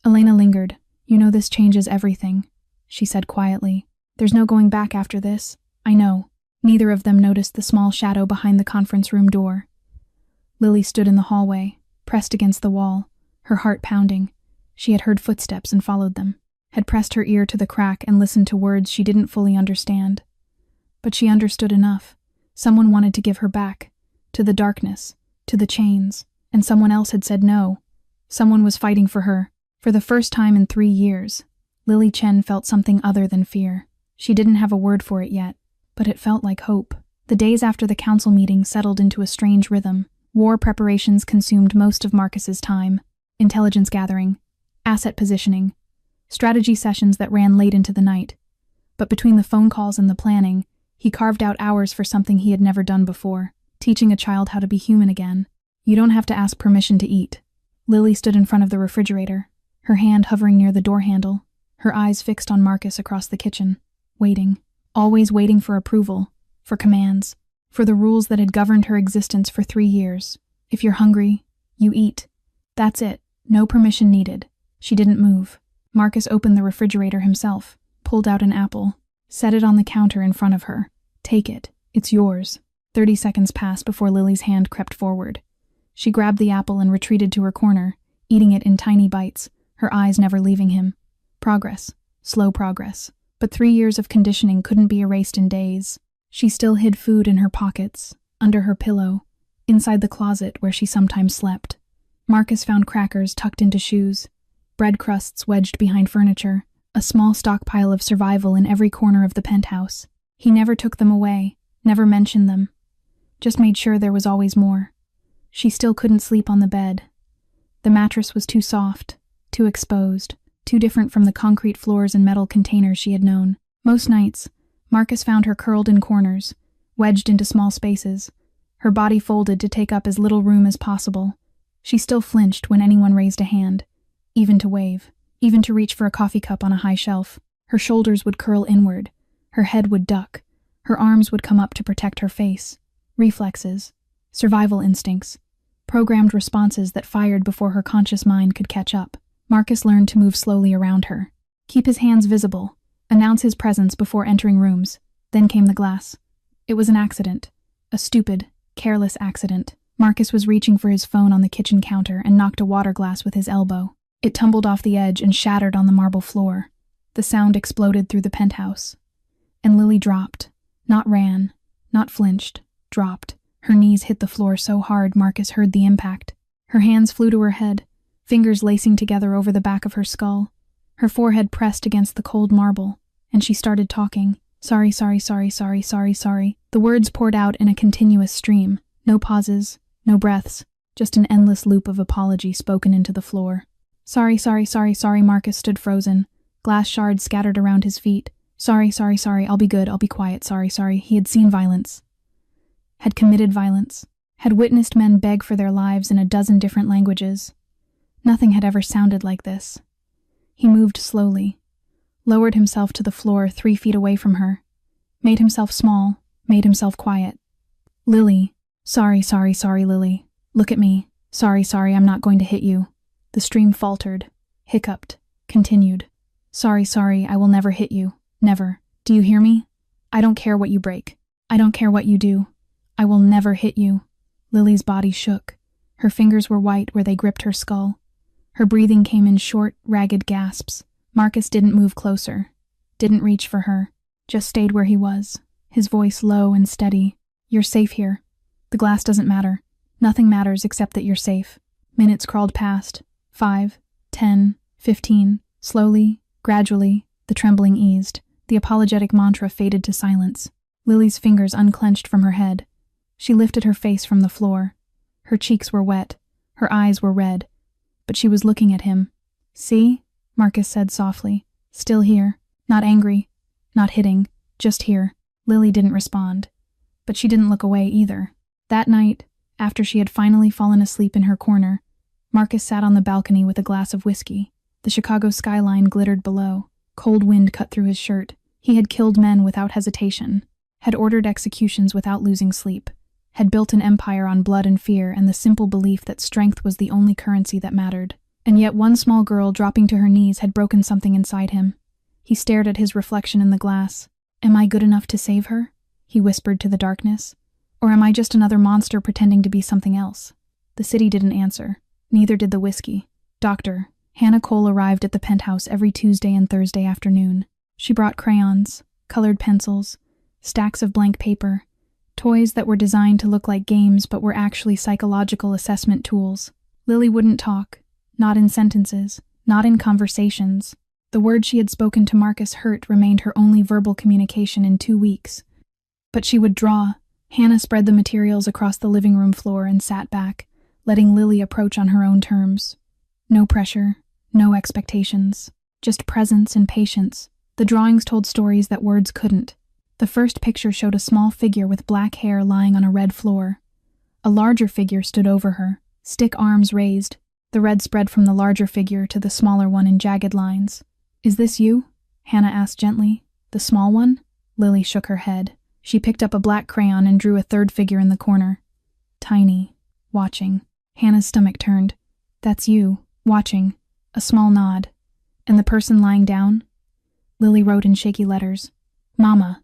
Elena lingered. "You know this changes everything," she said quietly. "There's no going back after this. I know." Neither of them noticed the small shadow behind the conference room door. Lily stood in the hallway, pressed against the wall, her heart pounding. She had heard footsteps and followed them, had pressed her ear to the crack and listened to words she didn't fully understand. But she understood enough. Someone wanted to give her back, to the darkness, to the chains, and someone else had said no. Someone was fighting for her. For the first time in 3 years, Lily Chen felt something other than fear. She didn't have a word for it yet, but it felt like hope. The days after the council meeting settled into a strange rhythm. War preparations consumed most of Marcus's time. Intelligence gathering, asset positioning, strategy sessions that ran late into the night. But between the phone calls and the planning, he carved out hours for something he had never done before, teaching a child how to be human again. "You don't have to ask permission to eat." Lily stood in front of the refrigerator, her hand hovering near the door handle, her eyes fixed on Marcus across the kitchen, waiting, always waiting for approval, for commands, for the rules that had governed her existence for 3 years. If you're hungry, you eat. That's it. No permission needed. She didn't move. Marcus opened the refrigerator himself, pulled out an apple, set it on the counter in front of her. "Take it. It's yours." 30 seconds passed before Lily's hand crept forward. She grabbed the apple and retreated to her corner, eating it in tiny bites, her eyes never leaving him. Progress. Slow progress. But 3 years of conditioning couldn't be erased in days. She still hid food in her pockets, under her pillow, inside the closet where she sometimes slept. Marcus found crackers tucked into shoes, bread crusts wedged behind furniture, a small stockpile of survival in every corner of the penthouse. He never took them away, never mentioned them, just made sure there was always more. She still couldn't sleep on the bed. The mattress was too soft, too exposed, too different from the concrete floors and metal containers she had known. Most nights, Marcus found her curled in corners, wedged into small spaces, her body folded to take up as little room as possible. She still flinched when anyone raised a hand, even to wave, even to reach for a coffee cup on a high shelf. Her shoulders would curl inward, her head would duck, her arms would come up to protect her face. Reflexes, survival instincts, programmed responses that fired before her conscious mind could catch up. Marcus learned to move slowly around her, keep his hands visible, announce his presence before entering rooms. Then came the glass. It was an accident, a stupid, careless accident. Marcus was reaching for his phone on the kitchen counter and knocked a water glass with his elbow. It tumbled off the edge and shattered on the marble floor. The sound exploded through the penthouse. And Lily dropped. Not ran, not flinched, dropped. Her knees hit the floor so hard Marcus heard the impact. Her hands flew to her head, fingers lacing together over the back of her skull. Her forehead pressed against the cold marble, and she started talking. Sorry. The words poured out in a continuous stream. No pauses, no breaths, just an endless loop of apology spoken into the floor. Sorry. Marcus stood frozen, glass shards scattered around his feet. Sorry, I'll be good, I'll be quiet, sorry. He had seen violence, had committed violence, had witnessed men beg for their lives in a dozen different languages. Nothing had ever sounded like this. He moved slowly, lowered himself to the floor 3 feet away from her, made himself small, made himself quiet. Lily. Sorry, Lily. Look at me. Sorry, I'm not going to hit you. The stream faltered, hiccuped, continued. Sorry, I will never hit you. Never. Do you hear me? I don't care what you break. I don't care what you do. I will never hit you. Lily's body shook. Her fingers were white where they gripped her skull. Her breathing came in short, ragged gasps. Marcus didn't move closer, didn't reach for her, just stayed where he was, his voice low and steady. You're safe here. The glass doesn't matter. Nothing matters except that you're safe. Minutes crawled past. 5, 10, 15. Slowly, gradually, the trembling eased. The apologetic mantra faded to silence. Lily's fingers unclenched from her head. She lifted her face from the floor. Her cheeks were wet. Her eyes were red. But she was looking at him. See? Marcus said softly. Still here. Not angry. Not hitting. Just here. Lily didn't respond. But she didn't look away either. That night, after she had finally fallen asleep in her corner, Marcus sat on the balcony with a glass of whiskey. The Chicago skyline glittered below. Cold wind cut through his shirt. He had killed men without hesitation, had ordered executions without losing sleep, had built an empire on blood and fear and the simple belief that strength was the only currency that mattered. And yet one small girl dropping to her knees had broken something inside him. He stared at his reflection in the glass. Am I good enough to save her? He whispered to the darkness. Or am I just another monster pretending to be something else? The city didn't answer. Neither did the whiskey. Doctor. Hannah Cole arrived at the penthouse every Tuesday and Thursday afternoon. She brought crayons, colored pencils, stacks of blank paper, toys that were designed to look like games but were actually psychological assessment tools. Lily wouldn't talk, not in sentences, not in conversations. The words she had spoken to Marcus Hurt remained her only verbal communication in 2 weeks. But she would draw. Hannah spread the materials across the living room floor and sat back, letting Lily approach on her own terms. No pressure, no expectations, just presence and patience. The drawings told stories that words couldn't. The first picture showed a small figure with black hair lying on a red floor. A larger figure stood over her, stick arms raised. The red spread from the larger figure to the smaller one in jagged lines. Is this you? Hannah asked gently. The small one? Lily shook her head. She picked up a black crayon and drew a third figure in the corner. Tiny, watching. Hannah's stomach turned. That's you, watching. A small nod. And the person lying down? Lily wrote in shaky letters. Mama.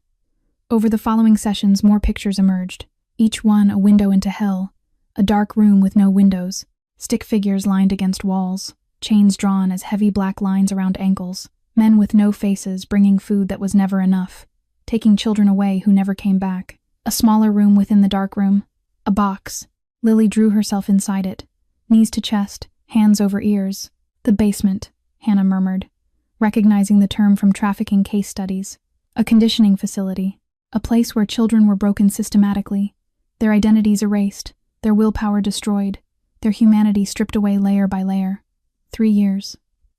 Over the following sessions, more pictures emerged. Each one a window into hell. A dark room with no windows. Stick figures lined against walls. Chains drawn as heavy black lines around ankles. Men with no faces bringing food that was never enough, taking children away who never came back. A smaller room within the dark room. A box. Lily drew herself inside it, knees to chest, hands over ears. The basement, Hannah murmured, recognizing the term from trafficking case studies. A conditioning facility. A place where children were broken systematically, their identities erased, their willpower destroyed, their humanity stripped away layer by layer. 3 years.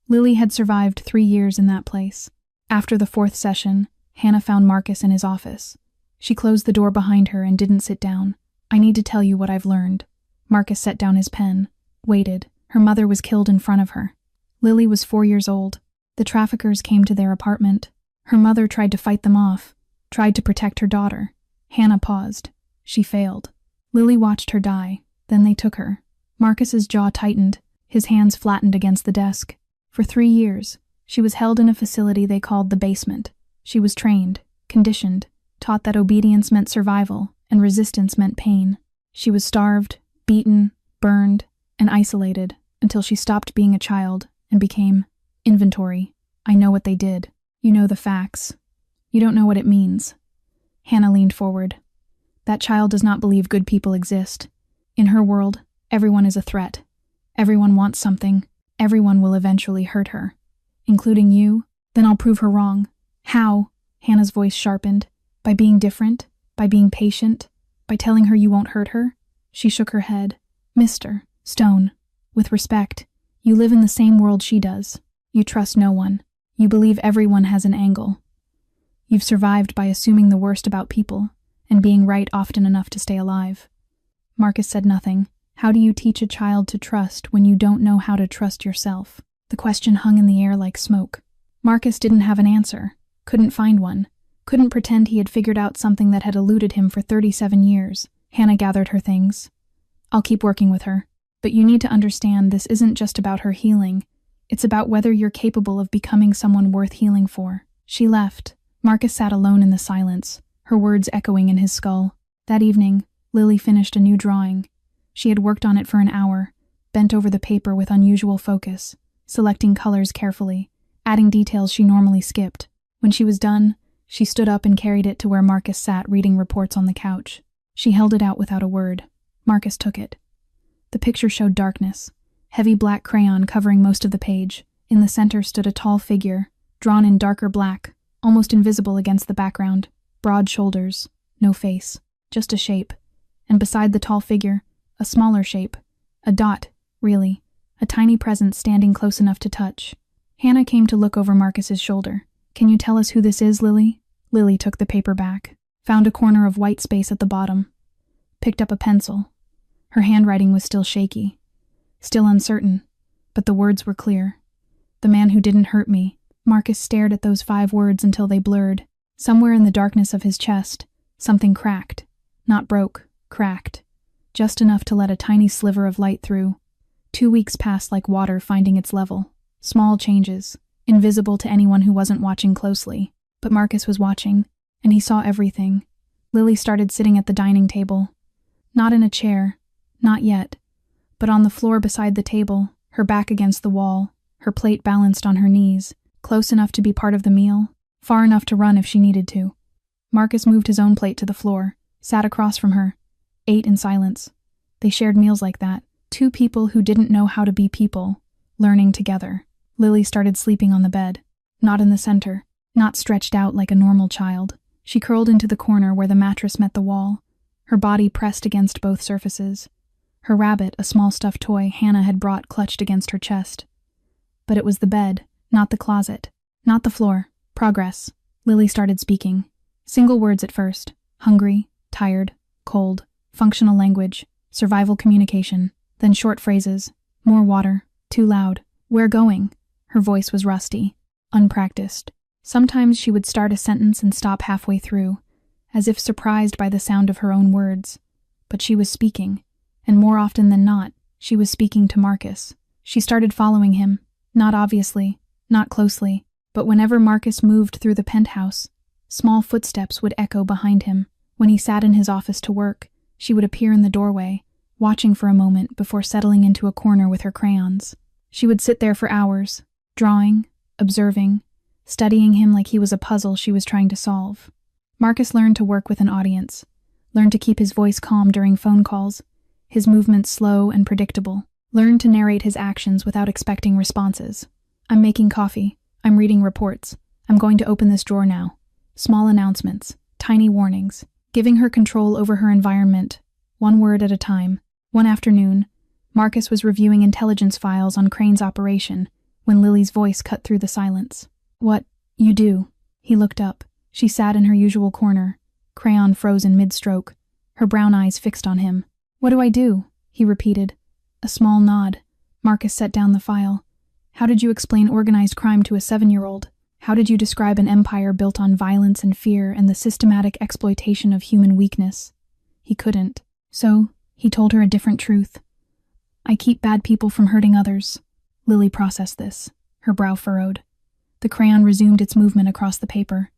Lily had survived 3 years in that place. After the 4th session, Hannah found Marcus in his office. She closed the door behind her and didn't sit down. I need to tell you what I've learned. Marcus set down his pen, waited. Her mother was killed in front of her. Lily was 4 years old. The traffickers came to their apartment. Her mother tried to fight them off, tried to protect her daughter. Hannah paused. She failed. Lily watched her die. Then they took her. Marcus's jaw tightened, his hands flattened against the desk. For 3 years, she was held in a facility they called the basement. She was trained, conditioned, taught that obedience meant survival and resistance meant pain. She was starved, beaten, burned, and isolated until she stopped being a child and became inventory. I know what they did. You know the facts. You don't know what it means. Hannah leaned forward. That child does not believe good people exist. In her world, everyone is a threat. Everyone wants something. Everyone will eventually hurt her. Including you? Then I'll prove her wrong. How? Hannah's voice sharpened. By being different? By being patient? By telling her you won't hurt her? She shook her head. Mr. Stone, with respect, you live in the same world she does. You trust no one. You believe everyone has an angle. You've survived by assuming the worst about people and being right often enough to stay alive. Marcus said nothing. How do you teach a child to trust when you don't know how to trust yourself? The question hung in the air like smoke. Marcus didn't have an answer, couldn't find one, couldn't pretend he had figured out something that had eluded him for 37 years. Hannah gathered her things. I'll keep working with her. But you need to understand this isn't just about her healing. It's about whether you're capable of becoming someone worth healing for. She left. Marcus sat alone in the silence, her words echoing in his skull. That evening, Lily finished a new drawing. She had worked on it for an hour, bent over the paper with unusual focus, selecting colors carefully, adding details she normally skipped. When she was done, she stood up and carried it to where Marcus sat reading reports on the couch. She held it out without a word. Marcus took it. The picture showed darkness, heavy black crayon covering most of the page. In the center stood a tall figure, drawn in darker black, almost invisible against the background. Broad shoulders, no face, just a shape. And beside the tall figure, a smaller shape. A dot, really. A tiny presence standing close enough to touch. Hannah came to look over Marcus's shoulder. Can you tell us who this is, Lily? Lily took the paper back, found a corner of white space at the bottom, picked up a pencil. Her handwriting was still shaky, still uncertain, but the words were clear. The man who didn't hurt me. Marcus stared at those 5 words until they blurred. Somewhere in the darkness of his chest, something cracked. Not broke, cracked. Just enough to let a tiny sliver of light through. 2 weeks passed like water finding its level. Small changes, invisible to anyone who wasn't watching closely. But Marcus was watching, and he saw everything. Lily started sitting at the dining table. Not in a chair, not yet, but on the floor beside the table, her back against the wall, her plate balanced on her knees, close enough to be part of the meal, far enough to run if she needed to. Marcus moved his own plate to the floor, sat across from her, ate in silence. They shared meals like that, 2 people who didn't know how to be people, learning together. Lily started sleeping on the bed, not in the center, not stretched out like a normal child. She curled into the corner where the mattress met the wall, her body pressed against both surfaces. Her rabbit, a small stuffed toy Hannah had brought, clutched against her chest. But it was the bed, not the closet, not the floor. Progress. Lily started speaking. Single words at first. Hungry, tired, cold, functional language, survival communication. Then short phrases. More water. Too loud. Where going? Her voice was rusty, unpracticed. Sometimes she would start a sentence and stop halfway through, as if surprised by the sound of her own words. But she was speaking, and more often than not, she was speaking to Marcus. She started following him, not obviously, not closely, but whenever Marcus moved through the penthouse, small footsteps would echo behind him. When he sat in his office to work, she would appear in the doorway, watching for a moment before settling into a corner with her crayons. She would sit there for hours, drawing, observing, studying him like he was a puzzle she was trying to solve. Marcus learned to work with an audience, learned to keep his voice calm during phone calls, his movements slow and predictable, learned to narrate his actions without expecting responses. I'm making coffee. I'm reading reports. I'm going to open this drawer now. Small announcements, tiny warnings, giving her control over her environment, one word at a time. One afternoon, Marcus was reviewing intelligence files on Crane's operation when Lily's voice cut through the silence. What, you do? He looked up. She sat in her usual corner, crayon frozen mid-stroke, her brown eyes fixed on him. What do I do? He repeated. A small nod. Marcus set down the file. How did you explain organized crime to a 7-year-old? How did you describe an empire built on violence and fear and the systematic exploitation of human weakness? He couldn't. So, he told her a different truth. I keep bad people from hurting others. Lily processed this, her brow furrowed. The crayon resumed its movement across the paper.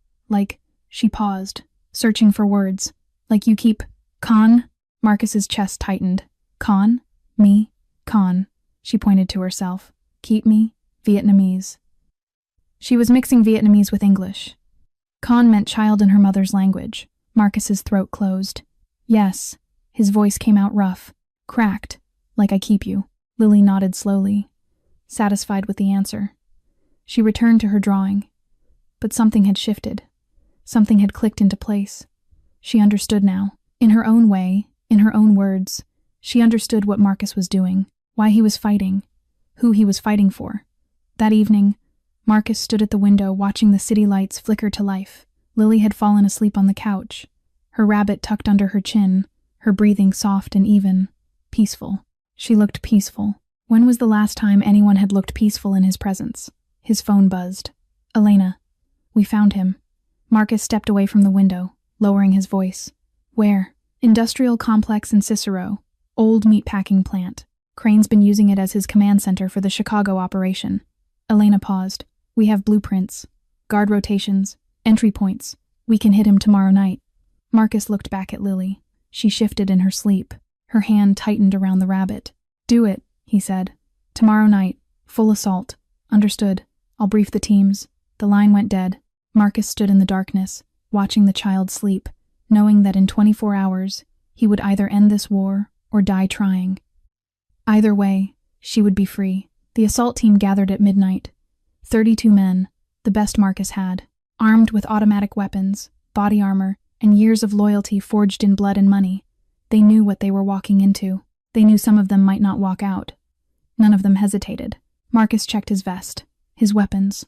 She paused, searching for words. Like you keep... Con? Marcus's chest tightened. Con? Me? Con. She pointed to herself. Keep me? Vietnamese. She was mixing Vietnamese with English. Con meant child in her mother's language. Marcus's throat closed. Yes. His voice came out rough, cracked, like I keep you. Lily nodded slowly, satisfied with the answer. She returned to her drawing. But something had shifted. Something had clicked into place. She understood now. In her own way, in her own words, she understood what Marcus was doing, why he was fighting, who he was fighting for. That evening, Marcus stood at the window watching the city lights flicker to life. Lily had fallen asleep on the couch, her rabbit tucked under her chin, her breathing soft and even, peaceful. She looked peaceful. When was the last time anyone had looked peaceful in his presence? His phone buzzed. Elena. We found him. Marcus stepped away from the window, lowering his voice. Where? Industrial complex in Cicero. Old meatpacking plant. Crane's been using it as his command center for the Chicago operation. Elena paused. We have blueprints, guard rotations, entry points. We can hit him tomorrow night. Marcus looked back at Lily. She shifted in her sleep. Her hand tightened around the rabbit. Do it, he said. Tomorrow night. Full assault. Understood. I'll brief the teams. The line went dead. Marcus stood in the darkness, watching the child sleep, knowing that in 24 hours, he would either end this war or die trying. Either way, she would be free. The assault team gathered at midnight. 32 men, the best Marcus had, armed with automatic weapons, body armor, and years of loyalty forged in blood and money. They knew what they were walking into. They knew some of them might not walk out. None of them hesitated. Marcus checked his vest, his weapons,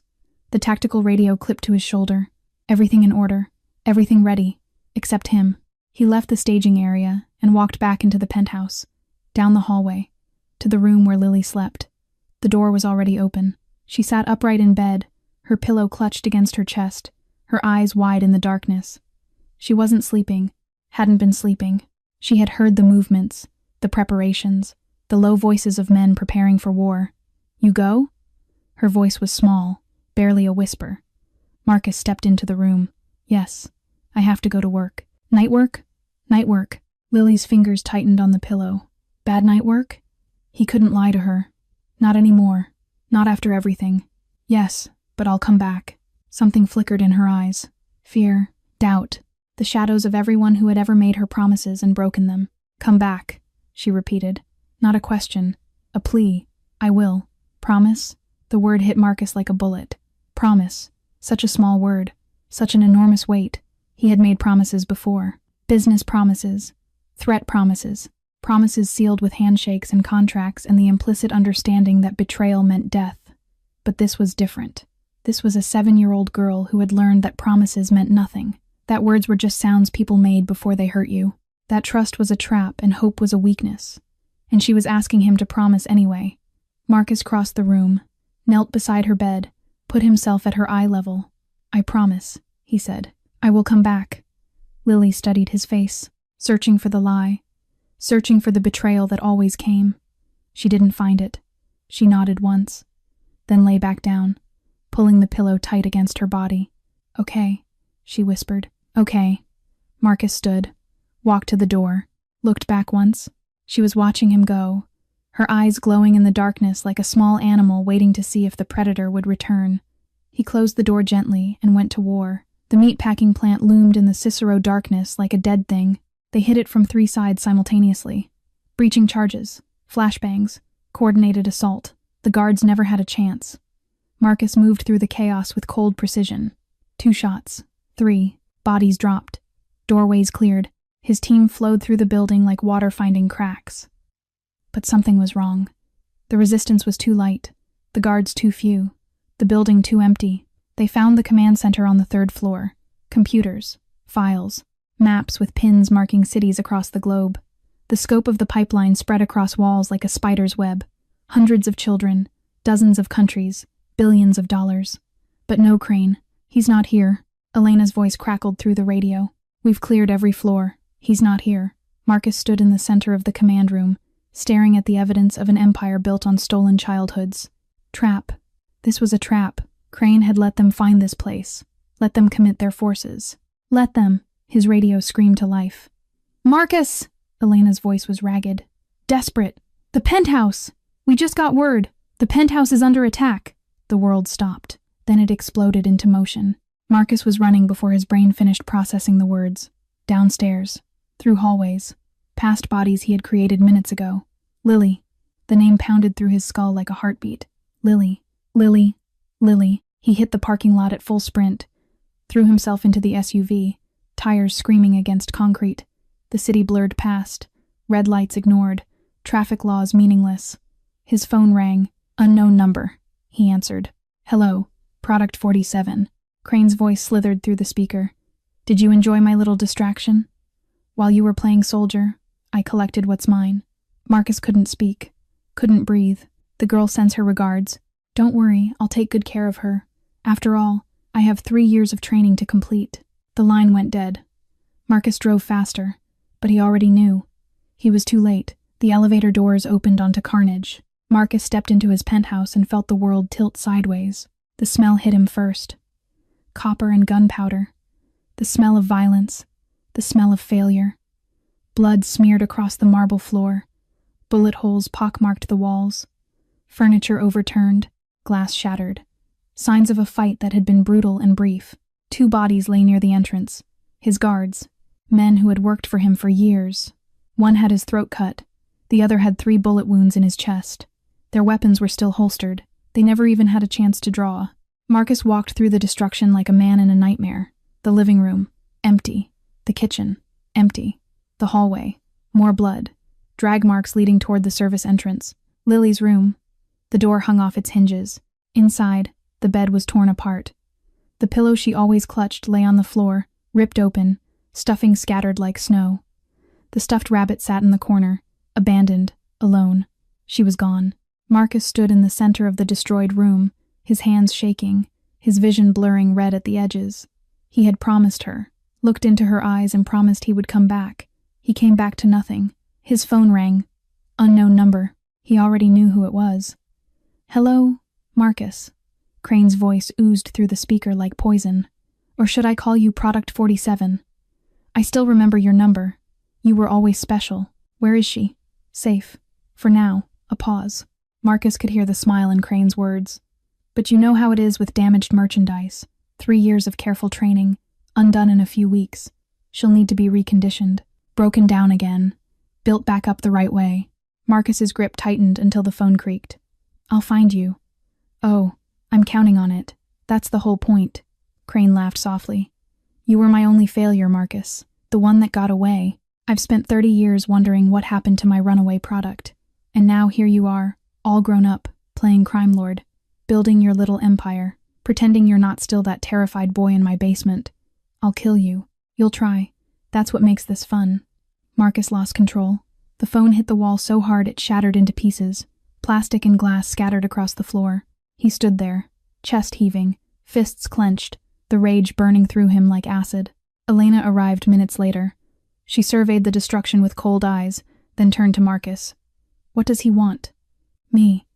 the tactical radio clipped to his shoulder. Everything in order, everything ready, except him. He left the staging area and walked back into the penthouse, down the hallway, to the room where Lily slept. The door was already open. She sat upright in bed, her pillow clutched against her chest, her eyes wide in the darkness. She wasn't sleeping, hadn't been sleeping. She had heard the movements, the preparations, the low voices of men preparing for war. You go? Her voice was small, barely a whisper. Marcus stepped into the room. Yes, I have to go to work. Night work? Night work. Lily's fingers tightened on the pillow. Bad night work? He couldn't lie to her. Not anymore. Not after everything. Yes, but I'll come back. Something flickered in her eyes. Fear, doubt, the shadows of everyone who had ever made her promises and broken them. Come back, she repeated. Not a question, a plea. I will. Promise? The word hit Marcus like a bullet. Promise. Such a small word. Such an enormous weight. He had made promises before. Business promises. Threat promises. Promises sealed with handshakes and contracts and the implicit understanding that betrayal meant death. But this was different. This was a 7-year-old girl who had learned that promises meant nothing. That words were just sounds people made before they hurt you. That trust was a trap and hope was a weakness. And she was asking him to promise anyway. Marcus crossed the room, knelt beside her bed, put himself at her eye level. I promise, he said. I will come back. Lily studied his face, searching for the lie, searching for the betrayal that always came. She didn't find it. She nodded once, then lay back down, pulling the pillow tight against her body. Okay, she whispered. Okay. Marcus stood, walked to the door, looked back once. She was watching him go, her eyes glowing in the darkness like a small animal waiting to see if the predator would return. He closed the door gently and went to war. The meatpacking plant loomed in the Cicero darkness like a dead thing. They hit it from 3 sides simultaneously. Breaching charges, flashbangs, coordinated assault. The guards never had a chance. Marcus moved through the chaos with cold precision. 2 shots. 3. Bodies dropped. Doorways cleared. His team flowed through the building like water finding cracks. But something was wrong. The resistance was too light. The guards too few. The building too empty. They found the command center on the 3rd floor. Computers, files, maps with pins marking cities across the globe. The scope of the pipeline spread across walls like a spider's web. Hundreds of children, dozens of countries, billions of dollars. But no Crane. He's not here. Elena's voice crackled through the radio. We've cleared every floor. He's not here. Marcus stood in the center of the command room, staring at the evidence of an empire built on stolen childhoods. Trap. This was a trap. Crane had let them find this place. Let them commit their forces. Let them. His radio screamed to life. Marcus! Elena's voice was ragged. Desperate. The penthouse! We just got word. The penthouse is under attack. The world stopped. Then it exploded into motion. Marcus was running before his brain finished processing the words. Downstairs. Through hallways. Past bodies he had created minutes ago. Lily. The name pounded through his skull like a heartbeat. Lily. Lily. Lily. He hit the parking lot at full sprint. Threw himself into the SUV. Tires screaming against concrete. The city blurred past. Red lights ignored. Traffic laws meaningless. His phone rang. Unknown number. He answered. Hello. Product 47. Crane's voice slithered through the speaker. Did you enjoy my little distraction? While you were playing soldier, I collected what's mine. Marcus couldn't speak. Couldn't breathe. The girl sends her regards. Don't worry, I'll take good care of her. After all, I have 3 years of training to complete. The line went dead. Marcus drove faster, but he already knew. He was too late. The elevator doors opened onto carnage. Marcus stepped into his penthouse and felt the world tilt sideways. The smell hit him first. Copper and gunpowder. The smell of violence. The smell of failure. Blood smeared across the marble floor. Bullet holes pockmarked the walls. Furniture overturned. Glass shattered. Signs of a fight that had been brutal and brief. 2 bodies lay near the entrance. His guards. Men who had worked for him for years. One had his throat cut. The other had 3 bullet wounds in his chest. Their weapons were still holstered. They never even had a chance to draw. Marcus walked through the destruction like a man in a nightmare. The living room. Empty. The kitchen. Empty. The hallway. More blood. Drag marks leading toward the service entrance. Lily's room. The door hung off its hinges. Inside, the bed was torn apart. The pillow she always clutched lay on the floor, ripped open, stuffing scattered like snow. The stuffed rabbit sat in the corner, abandoned, alone. She was gone. Marcus stood in the center of the destroyed room, his hands shaking, his vision blurring red at the edges. He had promised her, looked into her eyes and promised he would come back. He came back to nothing. His phone rang. Unknown number. He already knew who it was. Hello, Marcus. Crane's voice oozed through the speaker like poison. Or should I call you Product 47? I still remember your number. You were always special. Where is she? Safe. For now. A pause. Marcus could hear the smile in Crane's words. But you know how it is with damaged merchandise. 3 years of careful training, undone in a few weeks. She'll need to be reconditioned, broken down again, built back up the right way. Marcus's grip tightened until the phone creaked. I'll find you. Oh, I'm counting on it. That's the whole point. Crane laughed softly. You were my only failure, Marcus. The one that got away. I've spent 30 years wondering what happened to my runaway product. And now here you are, all grown up, playing crime lord, building your little empire, pretending you're not still that terrified boy in my basement. I'll kill you. You'll try. That's what makes this fun. Marcus lost control. The phone hit the wall so hard it shattered into pieces. Plastic and glass scattered across the floor. He stood there, chest heaving, fists clenched, the rage burning through him like acid. Elena arrived minutes later. She surveyed the destruction with cold eyes, then turned to Marcus. What does he want? Me.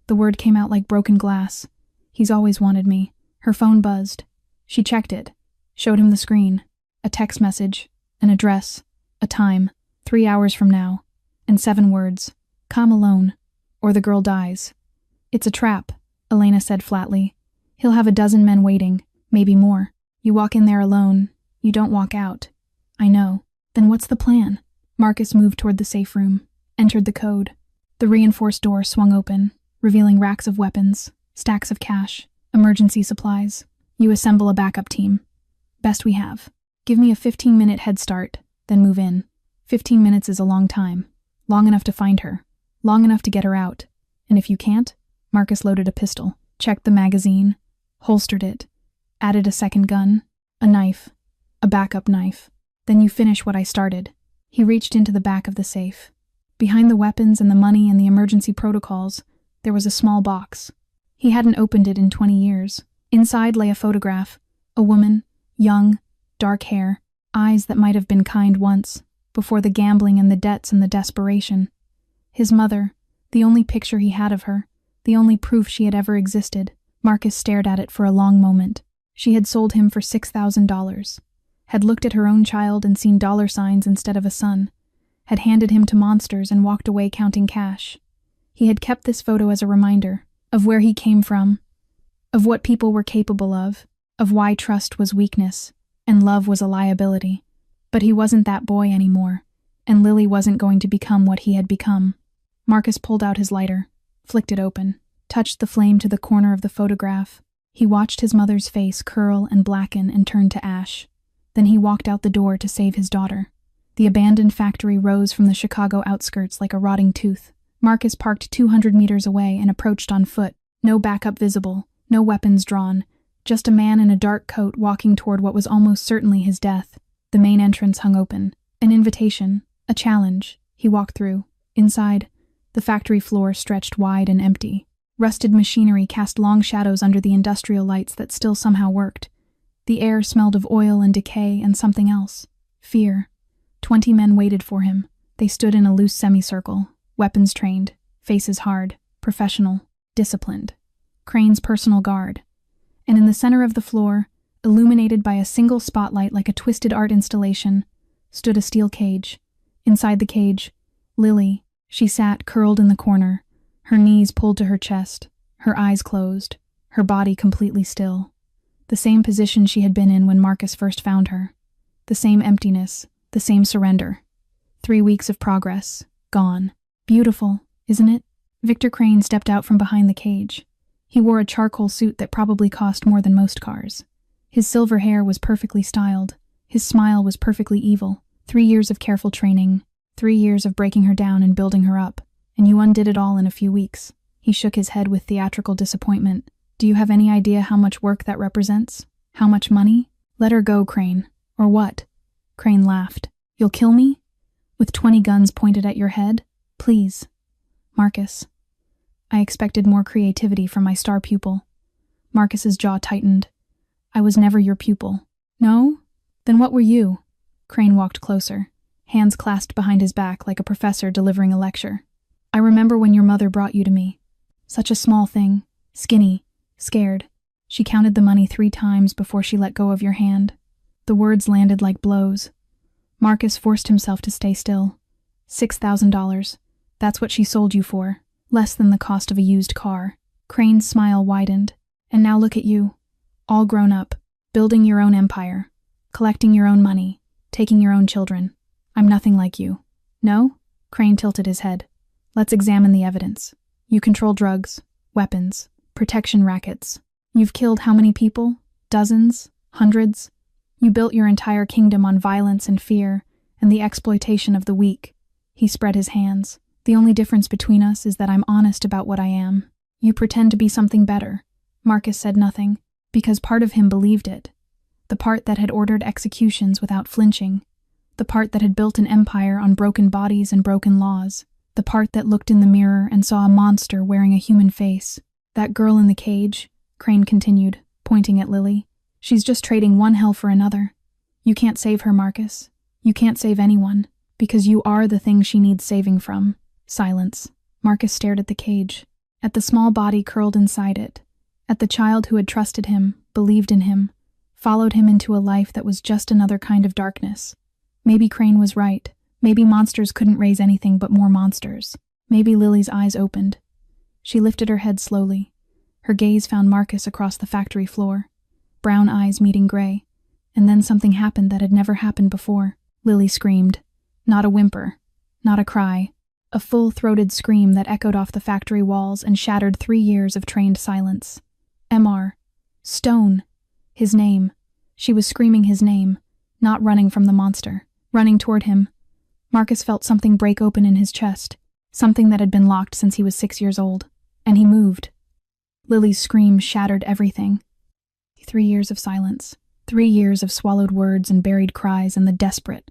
The word came out like broken glass. He's always wanted me. Her phone buzzed. She checked it, showed him the screen. A text message, an address, a time, 3 hours from now, and 7 words. Come alone, or the girl dies. It's a trap, Elena said flatly. He'll have a dozen men waiting, maybe more. You walk in there alone. You don't walk out. I know. Then what's the plan? Marcus moved toward the safe room, entered the code. The reinforced door swung open, revealing racks of weapons, stacks of cash, emergency supplies. You assemble a backup team. Best we have. Give me a 15-minute head start, then move in. 15 minutes is a long time. Long enough to find her. Long enough to get her out. And if you can't, Marcus loaded a pistol, checked the magazine, holstered it, added a second gun, a knife, a backup knife. Then you finish what I started. He reached into the back of the safe. Behind the weapons and the money and the emergency protocols, there was a small box. He hadn't opened it in 20 years. Inside lay a photograph. A woman, young, dark hair, eyes that might have been kind once, before the gambling and the debts and the desperation. His mother, the only picture he had of her, the only proof she had ever existed. Marcus stared at it for a long moment. She had sold him for $6,000, had looked at her own child and seen dollar signs instead of a son, had handed him to monsters and walked away counting cash. He had kept this photo as a reminder of where he came from, of what people were capable of why trust was weakness and love was a liability. But he wasn't that boy anymore, and Lily wasn't going to become what he had become. Marcus pulled out his lighter, flicked it open, touched the flame to the corner of the photograph. He watched his mother's face curl and blacken and turn to ash. Then he walked out the door to save his daughter. The abandoned factory rose from the Chicago outskirts like a rotting tooth. Marcus parked 200 meters away and approached on foot. No backup visible, no weapons drawn, just a man in a dark coat walking toward what was almost certainly his death. The main entrance hung open. An invitation, a challenge. He walked through. Inside, the factory floor stretched wide and empty. Rusted machinery cast long shadows under the industrial lights that still somehow worked. The air smelled of oil and decay and something else. Fear. 20 men waited for him. They stood in a loose semicircle, weapons trained, faces hard, professional, disciplined. Crane's personal guard. And in the center of the floor, illuminated by a single spotlight like a twisted art installation, stood a steel cage. Inside the cage, Lily. She sat curled in the corner, her knees pulled to her chest, her eyes closed, her body completely still. The same position she had been in when Marcus first found her. The same emptiness, the same surrender. 3 weeks of progress, gone. Beautiful, isn't it? Victor Crane stepped out from behind the cage. He wore a charcoal suit that probably cost more than most cars. His silver hair was perfectly styled. His smile was perfectly evil. 3 years of careful training, 3 years of breaking her down and building her up, and you undid it all in a few weeks. He shook his head with theatrical disappointment. Do you have any idea how much work that represents? How much money? Let her go, Crane. Or what? Crane laughed. You'll kill me? With 20 guns pointed at your head? Please. Marcus. I expected more creativity from my star pupil. Marcus's jaw tightened. I was never your pupil. No? Then what were you? Crane walked closer, hands clasped behind his back like a professor delivering a lecture. I remember when your mother brought you to me. Such a small thing, skinny, scared. She counted the money 3 times before she let go of your hand. The words landed like blows. Marcus forced himself to stay still. $6,000. That's what she sold you for. Less than the cost of a used car. Crane's smile widened. And now look at you. All grown up. Building your own empire. Collecting your own money. Taking your own children. I'm nothing like you. No? Crane tilted his head. Let's examine the evidence. You control drugs, weapons, protection rackets. You've killed how many people? Dozens? Hundreds? You built your entire kingdom on violence and fear and the exploitation of the weak. He spread his hands. The only difference between us is that I'm honest about what I am. You pretend to be something better. Marcus said nothing, because part of him believed it. The part that had ordered executions without flinching. The part that had built an empire on broken bodies and broken laws. The part that looked in the mirror and saw a monster wearing a human face. That girl in the cage, Crane continued, pointing at Lily. She's just trading one hell for another. You can't save her, Marcus. You can't save anyone, because you are the thing she needs saving from. Silence. Marcus stared at the cage, at the small body curled inside it, at the child who had trusted him, believed in him, followed him into a life that was just another kind of darkness. Maybe Crane was right. Maybe monsters couldn't raise anything but more monsters. Maybe Lily's eyes opened. She lifted her head slowly. Her gaze found Marcus across the factory floor, brown eyes meeting gray, and then something happened that had never happened before. Lily screamed. Not a whimper, not a cry, a full-throated scream that echoed off the factory walls and shattered 3 years of trained silence. Mr. Stone. His name. She was screaming his name, not running from the monster, running toward him. Marcus felt something break open in his chest, something that had been locked since he was 6 years old, and he moved. Lily's scream shattered everything. 3 years of silence, 3 years of swallowed words and buried cries and the desperate,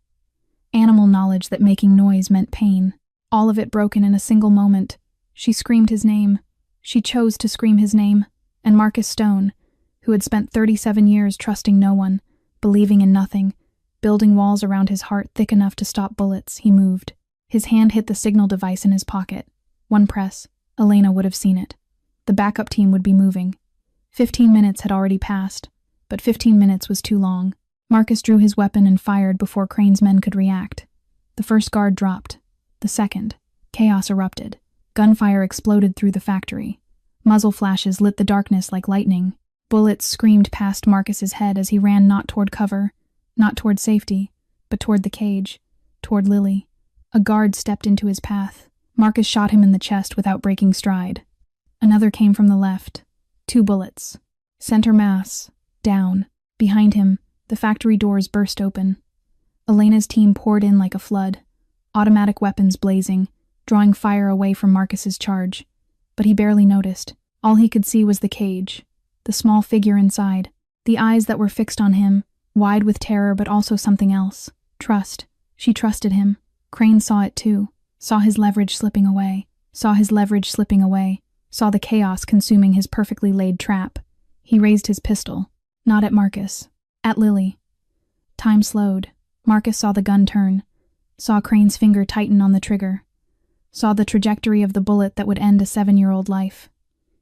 animal knowledge that making noise meant pain, all of it broken in a single moment. She screamed his name. She chose to scream his name, and Marcus Stone, who had spent 37 years trusting no one, believing in nothing, building walls around his heart thick enough to stop bullets, he moved. His hand hit the signal device in his pocket. One press, Elena would have seen it. The backup team would be moving. 15 minutes had already passed, but 15 minutes was too long. Marcus drew his weapon and fired before Crane's men could react. The first guard dropped. The second. Chaos erupted. Gunfire exploded through the factory. Muzzle flashes lit the darkness like lightning. Bullets screamed past Marcus's head as he ran not toward cover, not toward safety, but toward the cage, toward Lily. A guard stepped into his path. Marcus shot him in the chest without breaking stride. Another came from the left. 2 bullets. Center mass. Down. Behind him, the factory doors burst open. Elena's team poured in like a flood, automatic weapons blazing, drawing fire away from Marcus's charge. But he barely noticed. All he could see was the cage, the small figure inside, the eyes that were fixed on him, wide with terror but also something else. Trust. She trusted him. Crane saw it too, saw his leverage slipping away, saw the chaos consuming his perfectly laid trap. He raised his pistol, not at Marcus, at Lily. Time slowed. Marcus saw the gun turn, saw Crane's finger tighten on the trigger, saw the trajectory of the bullet that would end a 7-year-old life.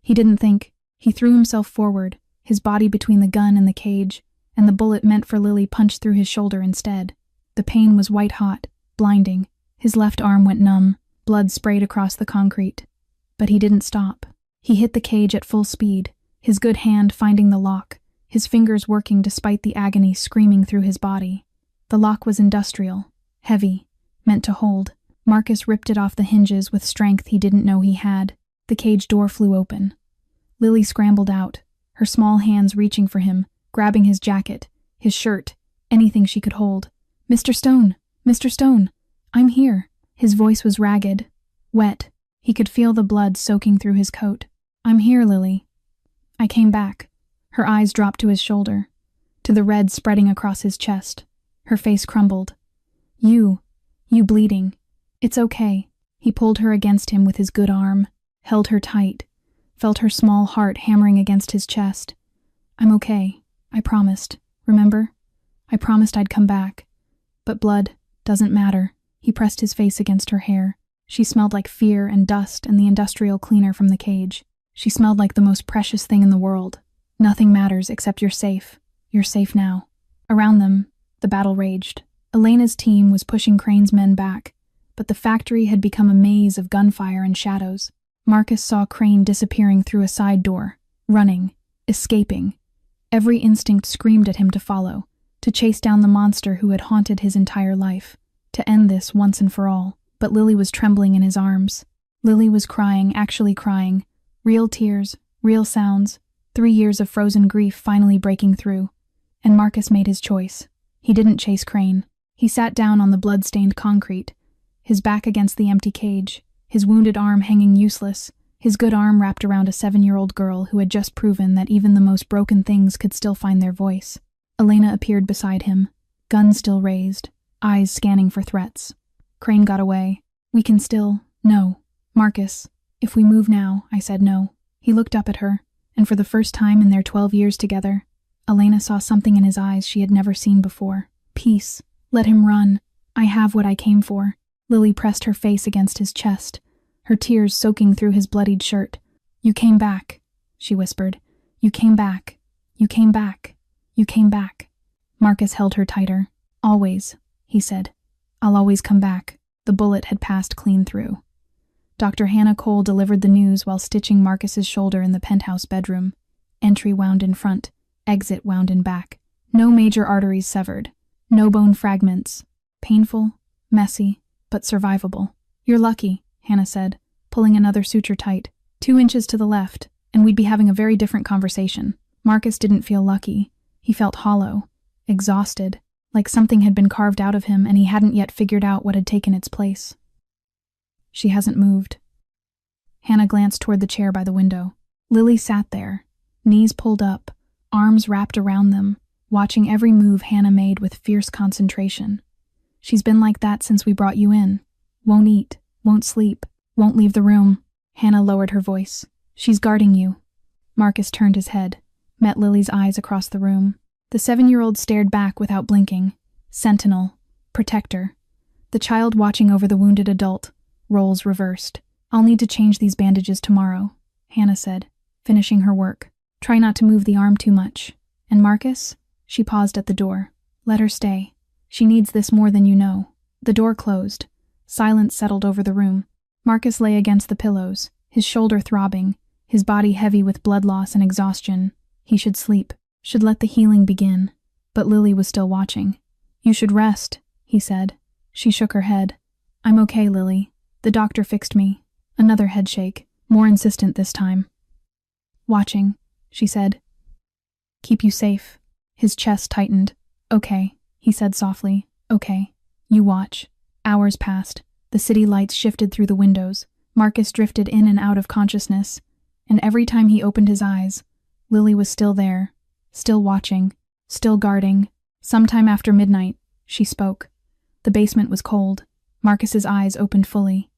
He didn't think. He threw himself forward, his body between the gun and the cage, and the bullet meant for Lily punched through his shoulder instead. The pain was white-hot, blinding. His left arm went numb, blood sprayed across the concrete. But he didn't stop. He hit the cage at full speed, his good hand finding the lock, his fingers working despite the agony screaming through his body. The lock was industrial, heavy, meant to hold. Marcus ripped it off the hinges with strength he didn't know he had. The cage door flew open. Lily scrambled out, her small hands reaching for him, grabbing his jacket, his shirt, anything she could hold. Mr. Stone! Mr. Stone! I'm here. His voice was ragged, wet. He could feel the blood soaking through his coat. I'm here, Lily. I came back. Her eyes dropped to his shoulder, to the red spreading across his chest. Her face crumbled. You bleeding. It's okay. He pulled her against him with his good arm, held her tight, felt her small heart hammering against his chest. I'm okay. I promised. Remember? I promised I'd come back. But blood doesn't matter. He pressed his face against her hair. She smelled like fear and dust and the industrial cleaner from the cage. She smelled like the most precious thing in the world. Nothing matters except you're safe. You're safe now. Around them, the battle raged. Elena's team was pushing Crane's men back, but the factory had become a maze of gunfire and shadows. Marcus saw Crane disappearing through a side door, running, escaping. Every instinct screamed at him to follow, to chase down the monster who had haunted his entire life, to end this once and for all. But Lily was trembling in his arms. Lily was crying, actually crying. Real tears, real sounds, 3 years of frozen grief finally breaking through. And Marcus made his choice. He didn't chase Crane. He sat down on the blood-stained concrete, his back against the empty cage, his wounded arm hanging useless, his good arm wrapped around a 7-year-old girl who had just proven that even the most broken things could still find their voice. Elena appeared beside him, gun still raised, eyes scanning for threats. Crane got away. We can still... No. Marcus, if we move now, I said no. He looked up at her, and for the first time in their 12 years together, Elena saw something in his eyes she had never seen before. Peace. Let him run. I have what I came for. Lily pressed her face against his chest, her tears soaking through his bloodied shirt. You came back, she whispered. You came back. You came back. You came back. Marcus held her tighter. Always, he said. I'll always come back. The bullet had passed clean through. Dr. Hannah Cole delivered the news while stitching Marcus's shoulder in the penthouse bedroom. Entry wound in front, exit wound in back. No major arteries severed. No bone fragments. Painful, messy, but survivable. "You're lucky," Hannah said, pulling another suture tight. 2 inches to the left, and we'd be having a very different conversation. Marcus didn't feel lucky. He felt hollow, exhausted, like something had been carved out of him and he hadn't yet figured out what had taken its place. "She hasn't moved." Hannah glanced toward the chair by the window. Lily sat there, knees pulled up, arms wrapped around them, watching every move Hannah made with fierce concentration. "She's been like that since we brought you in. Won't eat, won't sleep, won't leave the room." Hannah lowered her voice. "She's guarding you." Marcus turned his head, met Lily's eyes across the room. The 7-year-old stared back without blinking. Sentinel, protector. The child watching over the wounded adult, roles reversed. "I'll need to change these bandages tomorrow," Hannah said, finishing her work. "Try not to move the arm too much. And Marcus?" She paused at the door. "Let her stay. She needs this more than you know." The door closed. Silence settled over the room. Marcus lay against the pillows, his shoulder throbbing, his body heavy with blood loss and exhaustion. He should sleep, should let the healing begin. But Lily was still watching. "You should rest," he said. She shook her head. "I'm okay, Lily. The doctor fixed me." Another headshake, more insistent this time. "Watching," she said. "Keep you safe." His chest tightened. "Okay," he said softly. "Okay. You watch." Hours passed. The city lights shifted through the windows. Marcus drifted in and out of consciousness, and every time he opened his eyes, Lily was still there, still watching, still guarding. Sometime after midnight, she spoke. The basement was cold. Marcus's eyes opened fully.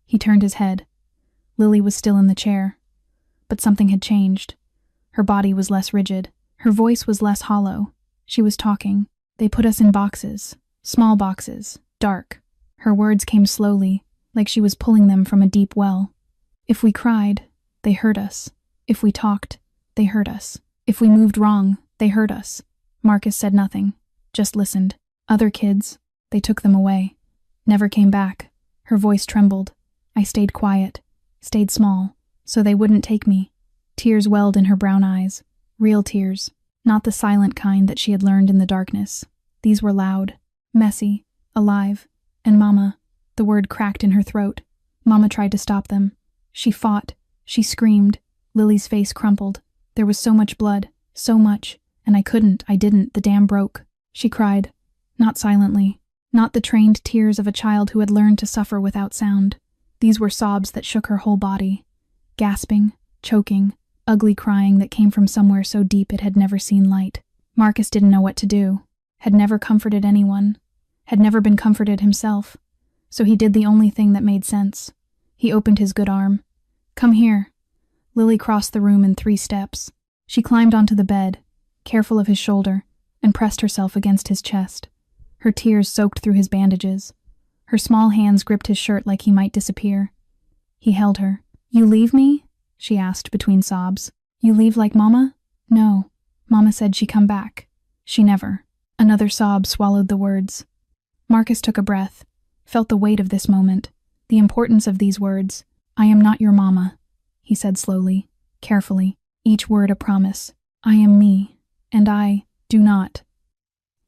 He turned his head. Lily was still in the chair. But something had changed. Her body was less rigid. Her voice was less hollow. She was talking. "They put us in boxes. Small boxes. Dark." Her words came slowly, like she was pulling them from a deep well. "If we cried, they hurt us. If we talked, they hurt us. If we moved wrong, they hurt us." Marcus said nothing, just listened. "Other kids, they took them away. Never came back." Her voice trembled. "I stayed quiet, stayed small, so they wouldn't take me." Tears welled in her brown eyes. Real tears, not the silent kind that she had learned in the darkness. These were loud, messy, alive. "And Mama," the word cracked in her throat. Mama tried to stop them. She fought. She screamed. Lily's face crumpled. "There was so much blood, so much, and I didn't, the dam broke." She cried. Not silently. Not the trained tears of a child who had learned to suffer without sound. These were sobs that shook her whole body. Gasping, choking, ugly crying that came from somewhere so deep it had never seen light. Marcus didn't know what to do. Had never comforted anyone. Had never been comforted himself. So he did the only thing that made sense. He opened his good arm. "Come here." Lily crossed the room in 3 steps. She climbed onto the bed, careful of his shoulder, and pressed herself against his chest. Her tears soaked through his bandages. Her small hands gripped his shirt like he might disappear. He held her. "You leave me?" she asked between sobs. "You leave like Mama?" "No. Mama said she'd come back." "She never." Another sob swallowed the words. Marcus took a breath, felt the weight of this moment, the importance of these words. "I am not your Mama," he said slowly, carefully, each word a promise. "I am me, and I do not."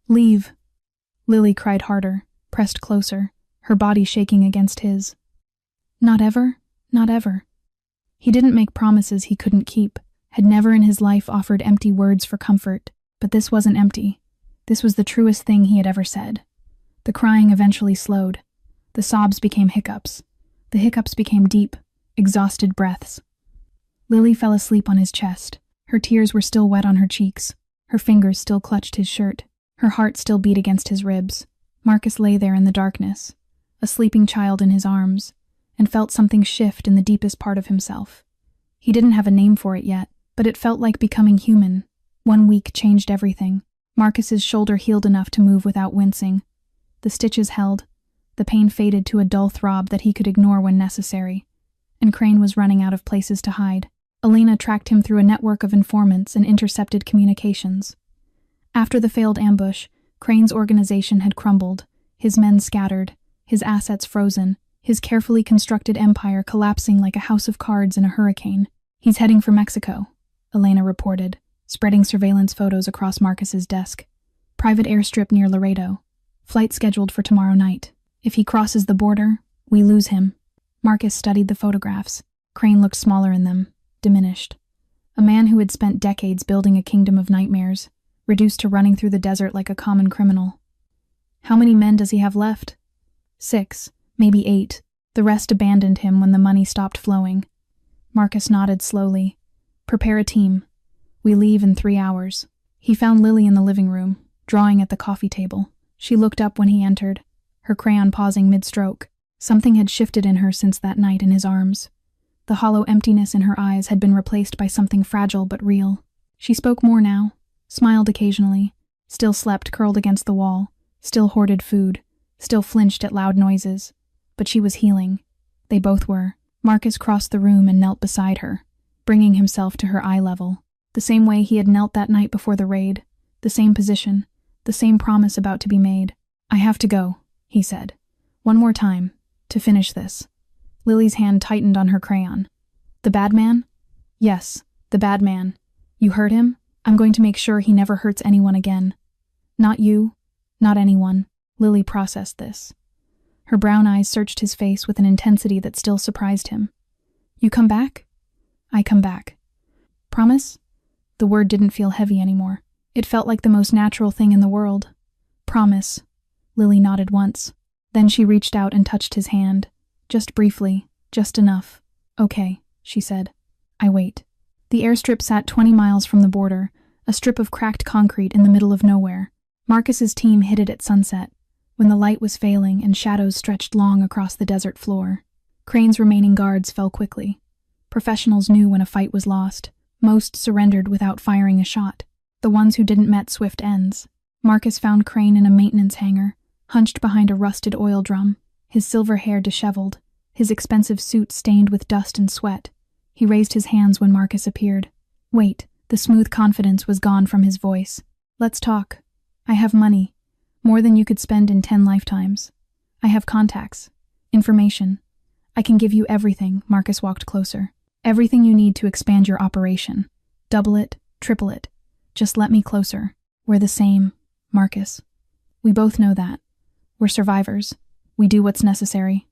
"Leave." Lily cried harder, pressed closer, her body shaking against his. "Not ever, not ever." He didn't make promises he couldn't keep, had never in his life offered empty words for comfort, but this wasn't empty. This was the truest thing he had ever said. The crying eventually slowed. The sobs became hiccups. The hiccups became deep, exhausted breaths. Lily fell asleep on his chest. Her tears were still wet on her cheeks. Her fingers still clutched his shirt. Her heart still beat against his ribs. Marcus lay there in the darkness, a sleeping child in his arms, and felt something shift in the deepest part of himself. He didn't have a name for it yet, but it felt like becoming human. 1 week changed everything. Marcus's shoulder healed enough to move without wincing. The stitches held. The pain faded to a dull throb that he could ignore when necessary. And Crane was running out of places to hide. Elena tracked him through a network of informants and intercepted communications. After the failed ambush, Crane's organization had crumbled, his men scattered, his assets frozen, his carefully constructed empire collapsing like a house of cards in a hurricane. He's heading for Mexico, Elena reported, spreading surveillance photos across Marcus's desk. Private airstrip near Laredo. Flight scheduled for tomorrow night. If he crosses the border, we lose him. Marcus studied the photographs. Crane looked smaller in them, diminished. A man who had spent decades building a kingdom of nightmares, reduced to running through the desert like a common criminal. How many men does he have left? 6, maybe 8. The rest abandoned him when the money stopped flowing. Marcus nodded slowly. Prepare a team. We leave in 3 hours. He found Lily in the living room, drawing at the coffee table. She looked up when he entered, her crayon pausing mid-stroke. Something had shifted in her since that night in his arms. The hollow emptiness in her eyes had been replaced by something fragile but real. She spoke more now, smiled occasionally, still slept curled against the wall, still hoarded food, still flinched at loud noises. But she was healing. They both were. Marcus crossed the room and knelt beside her, bringing himself to her eye level. The same way he had knelt that night before the raid, the same position, the same promise about to be made. I have to go, he said. One more time, to finish this. Lily's hand tightened on her crayon. The bad man? Yes, the bad man. You heard him? I'm going to make sure he never hurts anyone again. Not you, not anyone. Lily processed this. Her brown eyes searched his face with an intensity that still surprised him. You come back? I come back. Promise? The word didn't feel heavy anymore. It felt like the most natural thing in the world. Promise. Lily nodded once. Then she reached out and touched his hand. Just briefly, just enough. Okay, she said. I wait. The airstrip sat 20 miles from the border, a strip of cracked concrete in the middle of nowhere. Marcus's team hit it at sunset, when the light was failing and shadows stretched long across the desert floor. Crane's remaining guards fell quickly. Professionals knew when a fight was lost. Most surrendered without firing a shot. The ones who didn't met swift ends. Marcus found Crane in a maintenance hangar, hunched behind a rusted oil drum, his silver hair disheveled, his expensive suit stained with dust and sweat. He raised his hands when Marcus appeared. Wait, the smooth confidence was gone from his voice. Let's talk. I have money, more than you could spend in 10 lifetimes. I have contacts, information. I can give you everything. Marcus walked closer. Everything you need to expand your operation. Double it, triple it. Just let me closer. We're the same, Marcus. We both know that. We're survivors. We do what's necessary.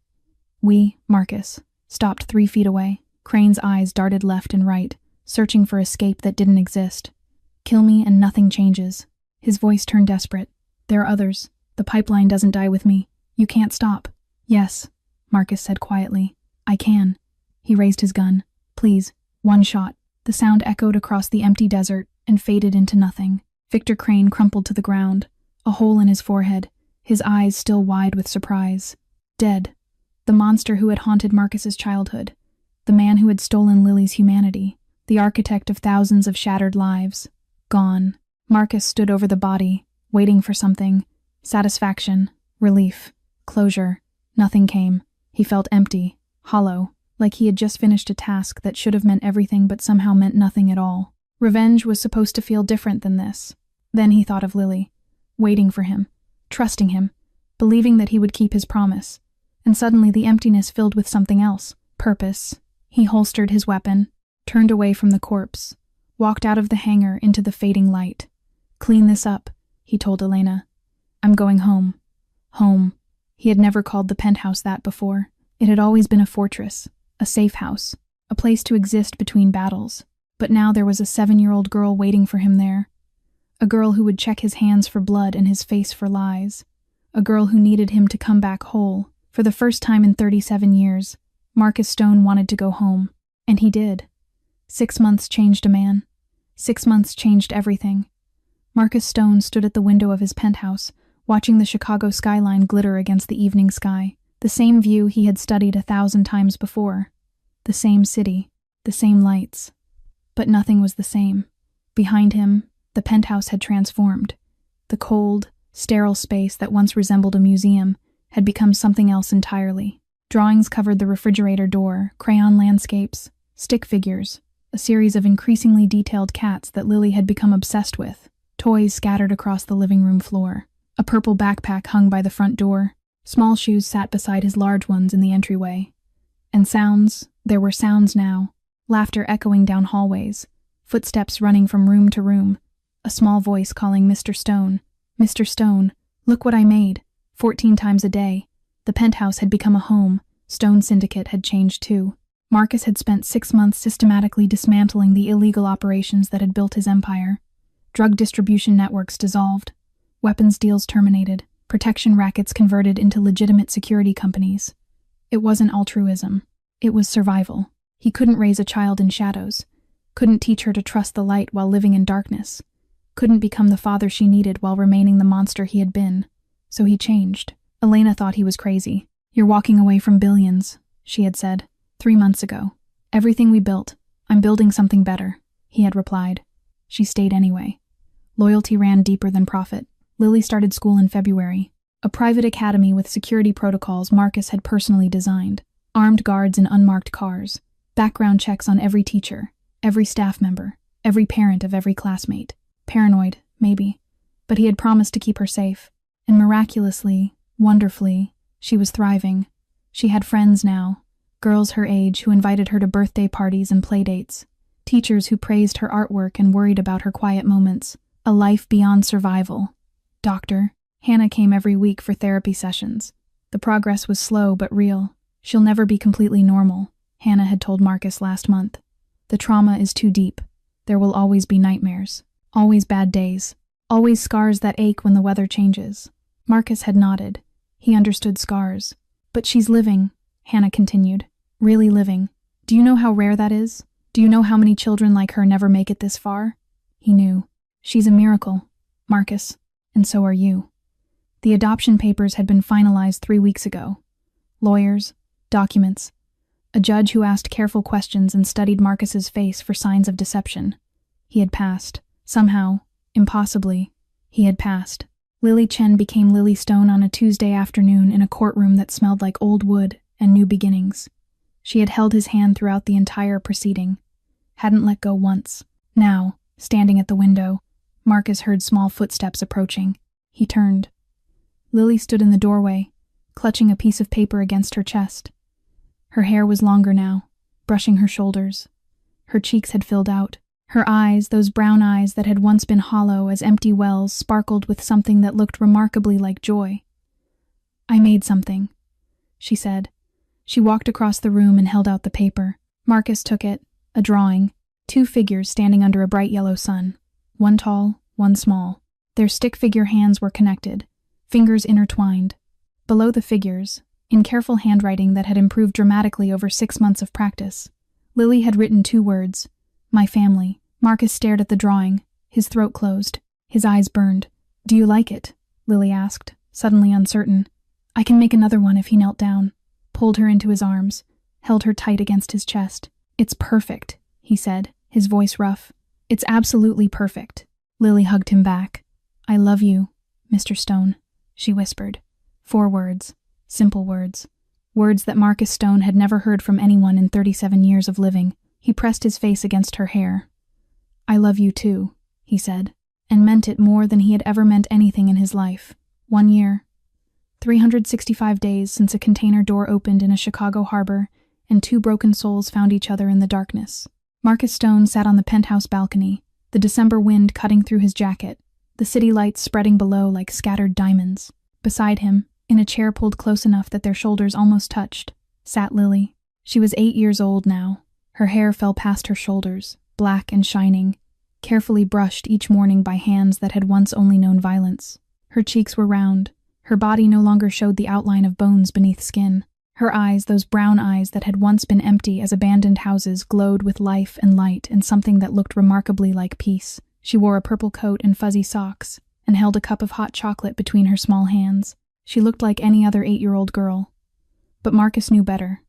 We, Marcus, stopped 3 feet away. Crane's eyes darted left and right, searching for escape that didn't exist. Kill me and nothing changes. His voice turned desperate. There are others. The pipeline doesn't die with me. You can't stop. Yes, Marcus said quietly. I can. He raised his gun. Please, 1 shot. The sound echoed across the empty desert and faded into nothing. Victor Crane crumpled to the ground, a hole in his forehead, his eyes still wide with surprise. Dead. The monster who had haunted Marcus's childhood. The man who had stolen Lily's humanity. The architect of thousands of shattered lives. Gone. Marcus stood over the body, waiting for something. Satisfaction. Relief. Closure. Nothing came. He felt empty. Hollow. Like he had just finished a task that should have meant everything but somehow meant nothing at all. Revenge was supposed to feel different than this. Then he thought of Lily. Waiting for him. Trusting him. Believing that he would keep his promise. And suddenly the emptiness filled with something else. Purpose. He holstered his weapon, turned away from the corpse, walked out of the hangar into the fading light. Clean this up, he told Elena. I'm going home. Home. He had never called the penthouse that before. It had always been a fortress, a safe house, a place to exist between battles. But now there was a 7-year-old girl waiting for him there. A girl who would check his hands for blood and his face for lies. A girl who needed him to come back whole. For the first time in 37 years, Marcus Stone wanted to go home. And he did. 6 months changed a man. 6 months changed everything. Marcus Stone stood at the window of his penthouse, watching the Chicago skyline glitter against the evening sky. The same view he had studied 1,000 times before. The same city. The same lights. But nothing was the same. Behind him, the penthouse had transformed. The cold, sterile space that once resembled a museum had become something else entirely. Drawings covered the refrigerator door, crayon landscapes, stick figures, a series of increasingly detailed cats that Lily had become obsessed with, toys scattered across the living room floor. A purple backpack hung by the front door, Small shoes sat beside his large ones in the entryway. And sounds, there were sounds now. Laughter echoing down hallways, footsteps running from room to room, a small voice calling Mr. Stone. Mr. Stone, look what I made. 14 times a day. The penthouse had become a home. Stone Syndicate had changed too. Marcus had spent 6 months systematically dismantling the illegal operations that had built his empire. Drug distribution networks dissolved. Weapons deals terminated. Protection rackets converted into legitimate security companies. It wasn't altruism. It was survival. He couldn't raise a child in shadows. Couldn't teach her to trust the light while living in darkness. Couldn't become the father she needed while remaining the monster he had been. So he changed. Elena thought he was crazy. You're walking away from billions, she had said. 3 months ago. Everything we built. I'm building something better, he had replied. She stayed anyway. Loyalty ran deeper than profit. Lily started school in February. A private academy with security protocols Marcus had personally designed. Armed guards in unmarked cars. Background checks on every teacher, every staff member, every parent of every classmate. Paranoid, maybe. But he had promised to keep her safe. And miraculously, wonderfully, she was thriving. She had friends now. Girls her age who invited her to birthday parties and playdates. Teachers who praised her artwork and worried about her quiet moments. A life beyond survival. Doctor. Hannah came every week for therapy sessions. The progress was slow but real. She'll never be completely normal, Hannah had told Marcus last month. The trauma is too deep. There will always be nightmares. Always bad days. Always scars that ache when the weather changes. Marcus had nodded. He understood scars. But she's living, Hannah continued. Really living. Do you know how rare that is? Do you know how many children like her never make it this far? He knew. She's a miracle, Marcus. And so are you. The adoption papers had been finalized 3 weeks ago. Lawyers, documents. A judge who asked careful questions and studied Marcus's face for signs of deception. He had passed. Somehow, impossibly, he had passed. Lily Chen became Lily Stone on a Tuesday afternoon in a courtroom that smelled like old wood and new beginnings. She had held his hand throughout the entire proceeding. Hadn't let go once. Now, standing at the window, Marcus heard small footsteps approaching. He turned. Lily stood in the doorway, clutching a piece of paper against her chest. Her hair was longer now, brushing her shoulders. Her cheeks had filled out. Her eyes, those brown eyes that had once been hollow as empty wells, sparkled with something that looked remarkably like joy. I made something, she said. She walked across the room and held out the paper. Marcus took it, a drawing, 2 figures standing under a bright yellow sun. One tall, one small. Their stick figure hands were connected, fingers intertwined. Below the figures, in careful handwriting that had improved dramatically over 6 months of practice, Lily had written 2 words, my family. Marcus stared at the drawing, his throat closed, his eyes burned. Do you like it? Lily asked, suddenly uncertain. I can make another one if he knelt down, pulled her into his arms, held her tight against his chest. It's perfect, he said, his voice rough. It's absolutely perfect. Lily hugged him back. I love you, Mr. Stone, she whispered. 4 words, simple words. Words that Marcus Stone had never heard from anyone in 37 years of living. He pressed his face against her hair. I love you too, he said, and meant it more than he had ever meant anything in his life. 1 year. 365 days since a container door opened in a Chicago harbor and 2 broken souls found each other in the darkness. Marcus Stone sat on the penthouse balcony, the December wind cutting through his jacket, the city lights spreading below like scattered diamonds. Beside him, in a chair pulled close enough that their shoulders almost touched, sat Lily. She was 8 years old now. Her hair fell past her shoulders, black and shining, carefully brushed each morning by hands that had once only known violence. Her cheeks were round. Her body no longer showed the outline of bones beneath skin. Her eyes, those brown eyes that had once been empty as abandoned houses, glowed with life and light and something that looked remarkably like peace. She wore a purple coat and fuzzy socks, and held a cup of hot chocolate between her small hands. She looked like any other 8-year-old girl. But Marcus knew better.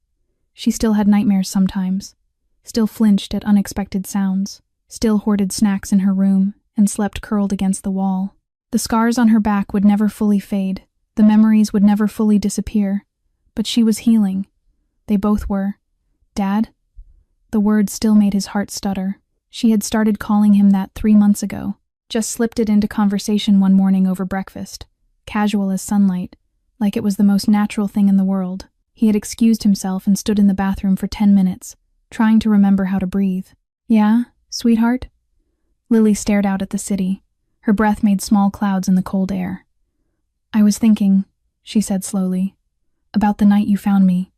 She still had nightmares sometimes, still flinched at unexpected sounds, still hoarded snacks in her room, and slept curled against the wall. The scars on her back would never fully fade, the memories would never fully disappear, but she was healing. They both were. Dad? The word still made his heart stutter. She had started calling him that 3 months ago, just slipped it into conversation one morning over breakfast, casual as sunlight, like it was the most natural thing in the world. He had excused himself and stood in the bathroom for 10 minutes, trying to remember how to breathe. "Yeah, sweetheart?" Lily stared out at the city. Her breath made small clouds in the cold air. "I was thinking," she said slowly, "about the night you found me."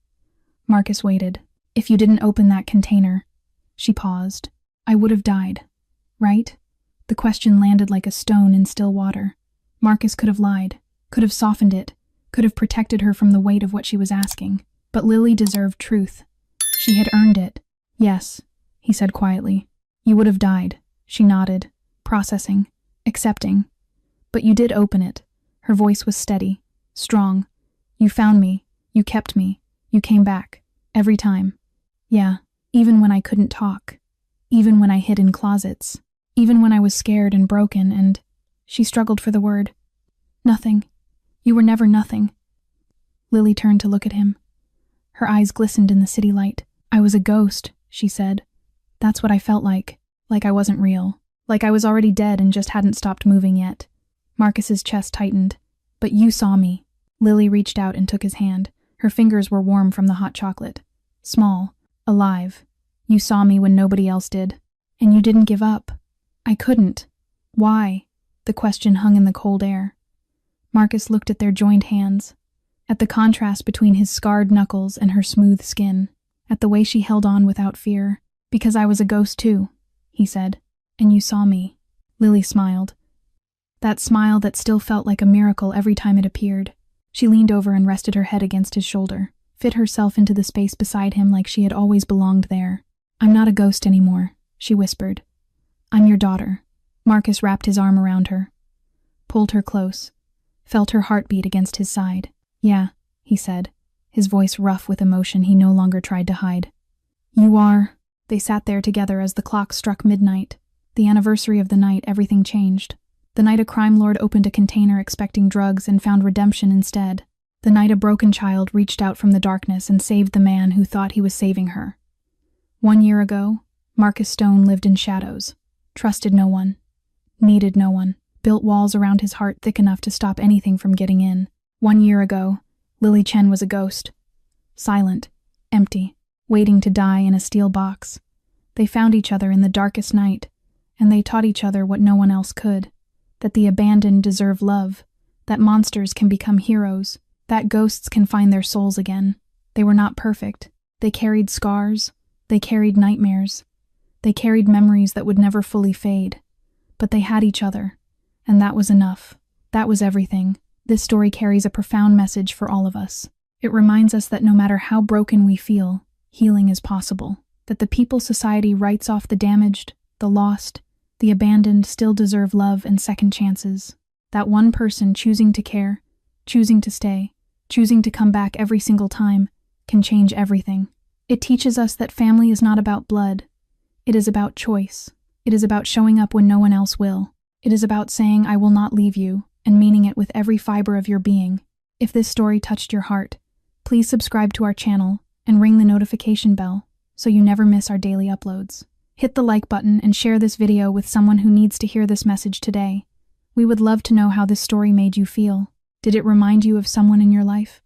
Marcus waited. "If you didn't open that container," she paused, "I would have died, right?" The question landed like a stone in still water. Marcus could have lied, could have softened it, could have protected her from the weight of what she was asking. But Lily deserved truth. She had earned it. "Yes," he said quietly. "You would have died." She nodded, processing, accepting. "But you did open it." Her voice was steady, strong. "You found me. You kept me. You came back. Every time. Yeah, even when I couldn't talk. Even when I hid in closets. Even when I was scared and broken and—" She struggled for the word. "Nothing. You were never nothing." Lily turned to look at him. Her eyes glistened in the city light. "I was a ghost," she said. "That's what I felt like I wasn't real. Like I was already dead and just hadn't stopped moving yet." Marcus's chest tightened. "But you saw me." Lily reached out and took his hand. Her fingers were warm from the hot chocolate. "Small. Alive. You saw me when nobody else did. And you didn't give up." "I couldn't." "Why?" The question hung in the cold air. Marcus looked at their joined hands, at the contrast between his scarred knuckles and her smooth skin, at the way she held on without fear. "Because I was a ghost too," he said. "And you saw me." Lily smiled. That smile that still felt like a miracle every time it appeared. She leaned over and rested her head against his shoulder, fit herself into the space beside him like she had always belonged there. "I'm not a ghost anymore," she whispered. "I'm your daughter." Marcus wrapped his arm around her, pulled her close, felt her heartbeat against his side. "Yeah," he said, his voice rough with emotion he no longer tried to hide. "You are—" They sat there together as the clock struck midnight. The anniversary of the night everything changed. The night a crime lord opened a container expecting drugs and found redemption instead. The night a broken child reached out from the darkness and saved the man who thought he was saving her. 1 year ago, Marcus Stone lived in shadows, trusted no one, needed no one, built walls around his heart thick enough to stop anything from getting in. 1 year ago, Lily Chen was a ghost. Silent, empty, waiting to die in a steel box. They found each other in the darkest night, and they taught each other what no one else could. That the abandoned deserve love, that monsters can become heroes, that ghosts can find their souls again. They were not perfect. They carried scars. They carried nightmares. They carried memories that would never fully fade. But they had each other, and that was enough. That was everything. This story carries a profound message for all of us. It reminds us that no matter how broken we feel, healing is possible. That the people society writes off the damaged, the lost, the abandoned still deserve love and second chances. That one person choosing to care, choosing to stay, choosing to come back every single time, can change everything. It teaches us that family is not about blood. It is about choice. It is about showing up when no one else will. It is about saying, "I will not leave you," and meaning it with every fiber of your being. If this story touched your heart, please subscribe to our channel and ring the notification bell so you never miss our daily uploads. Hit the like button and share this video with someone who needs to hear this message today. We would love to know how this story made you feel. Did it remind you of someone in your life?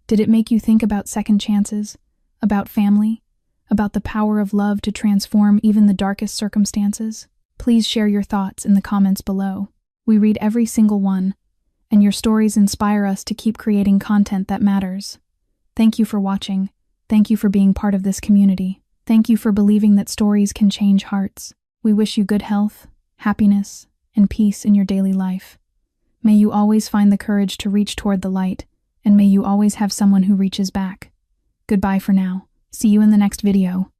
Did it make you think about second chances, about family, about the power of love to transform even the darkest circumstances? Please share your thoughts in the comments below. We read every single one, and your stories inspire us to keep creating content that matters. Thank you for watching. Thank you for being part of this community. Thank you for believing that stories can change hearts. We wish you good health, happiness, and peace in your daily life. May you always find the courage to reach toward the light, and may you always have someone who reaches back. Goodbye for now. See you in the next video.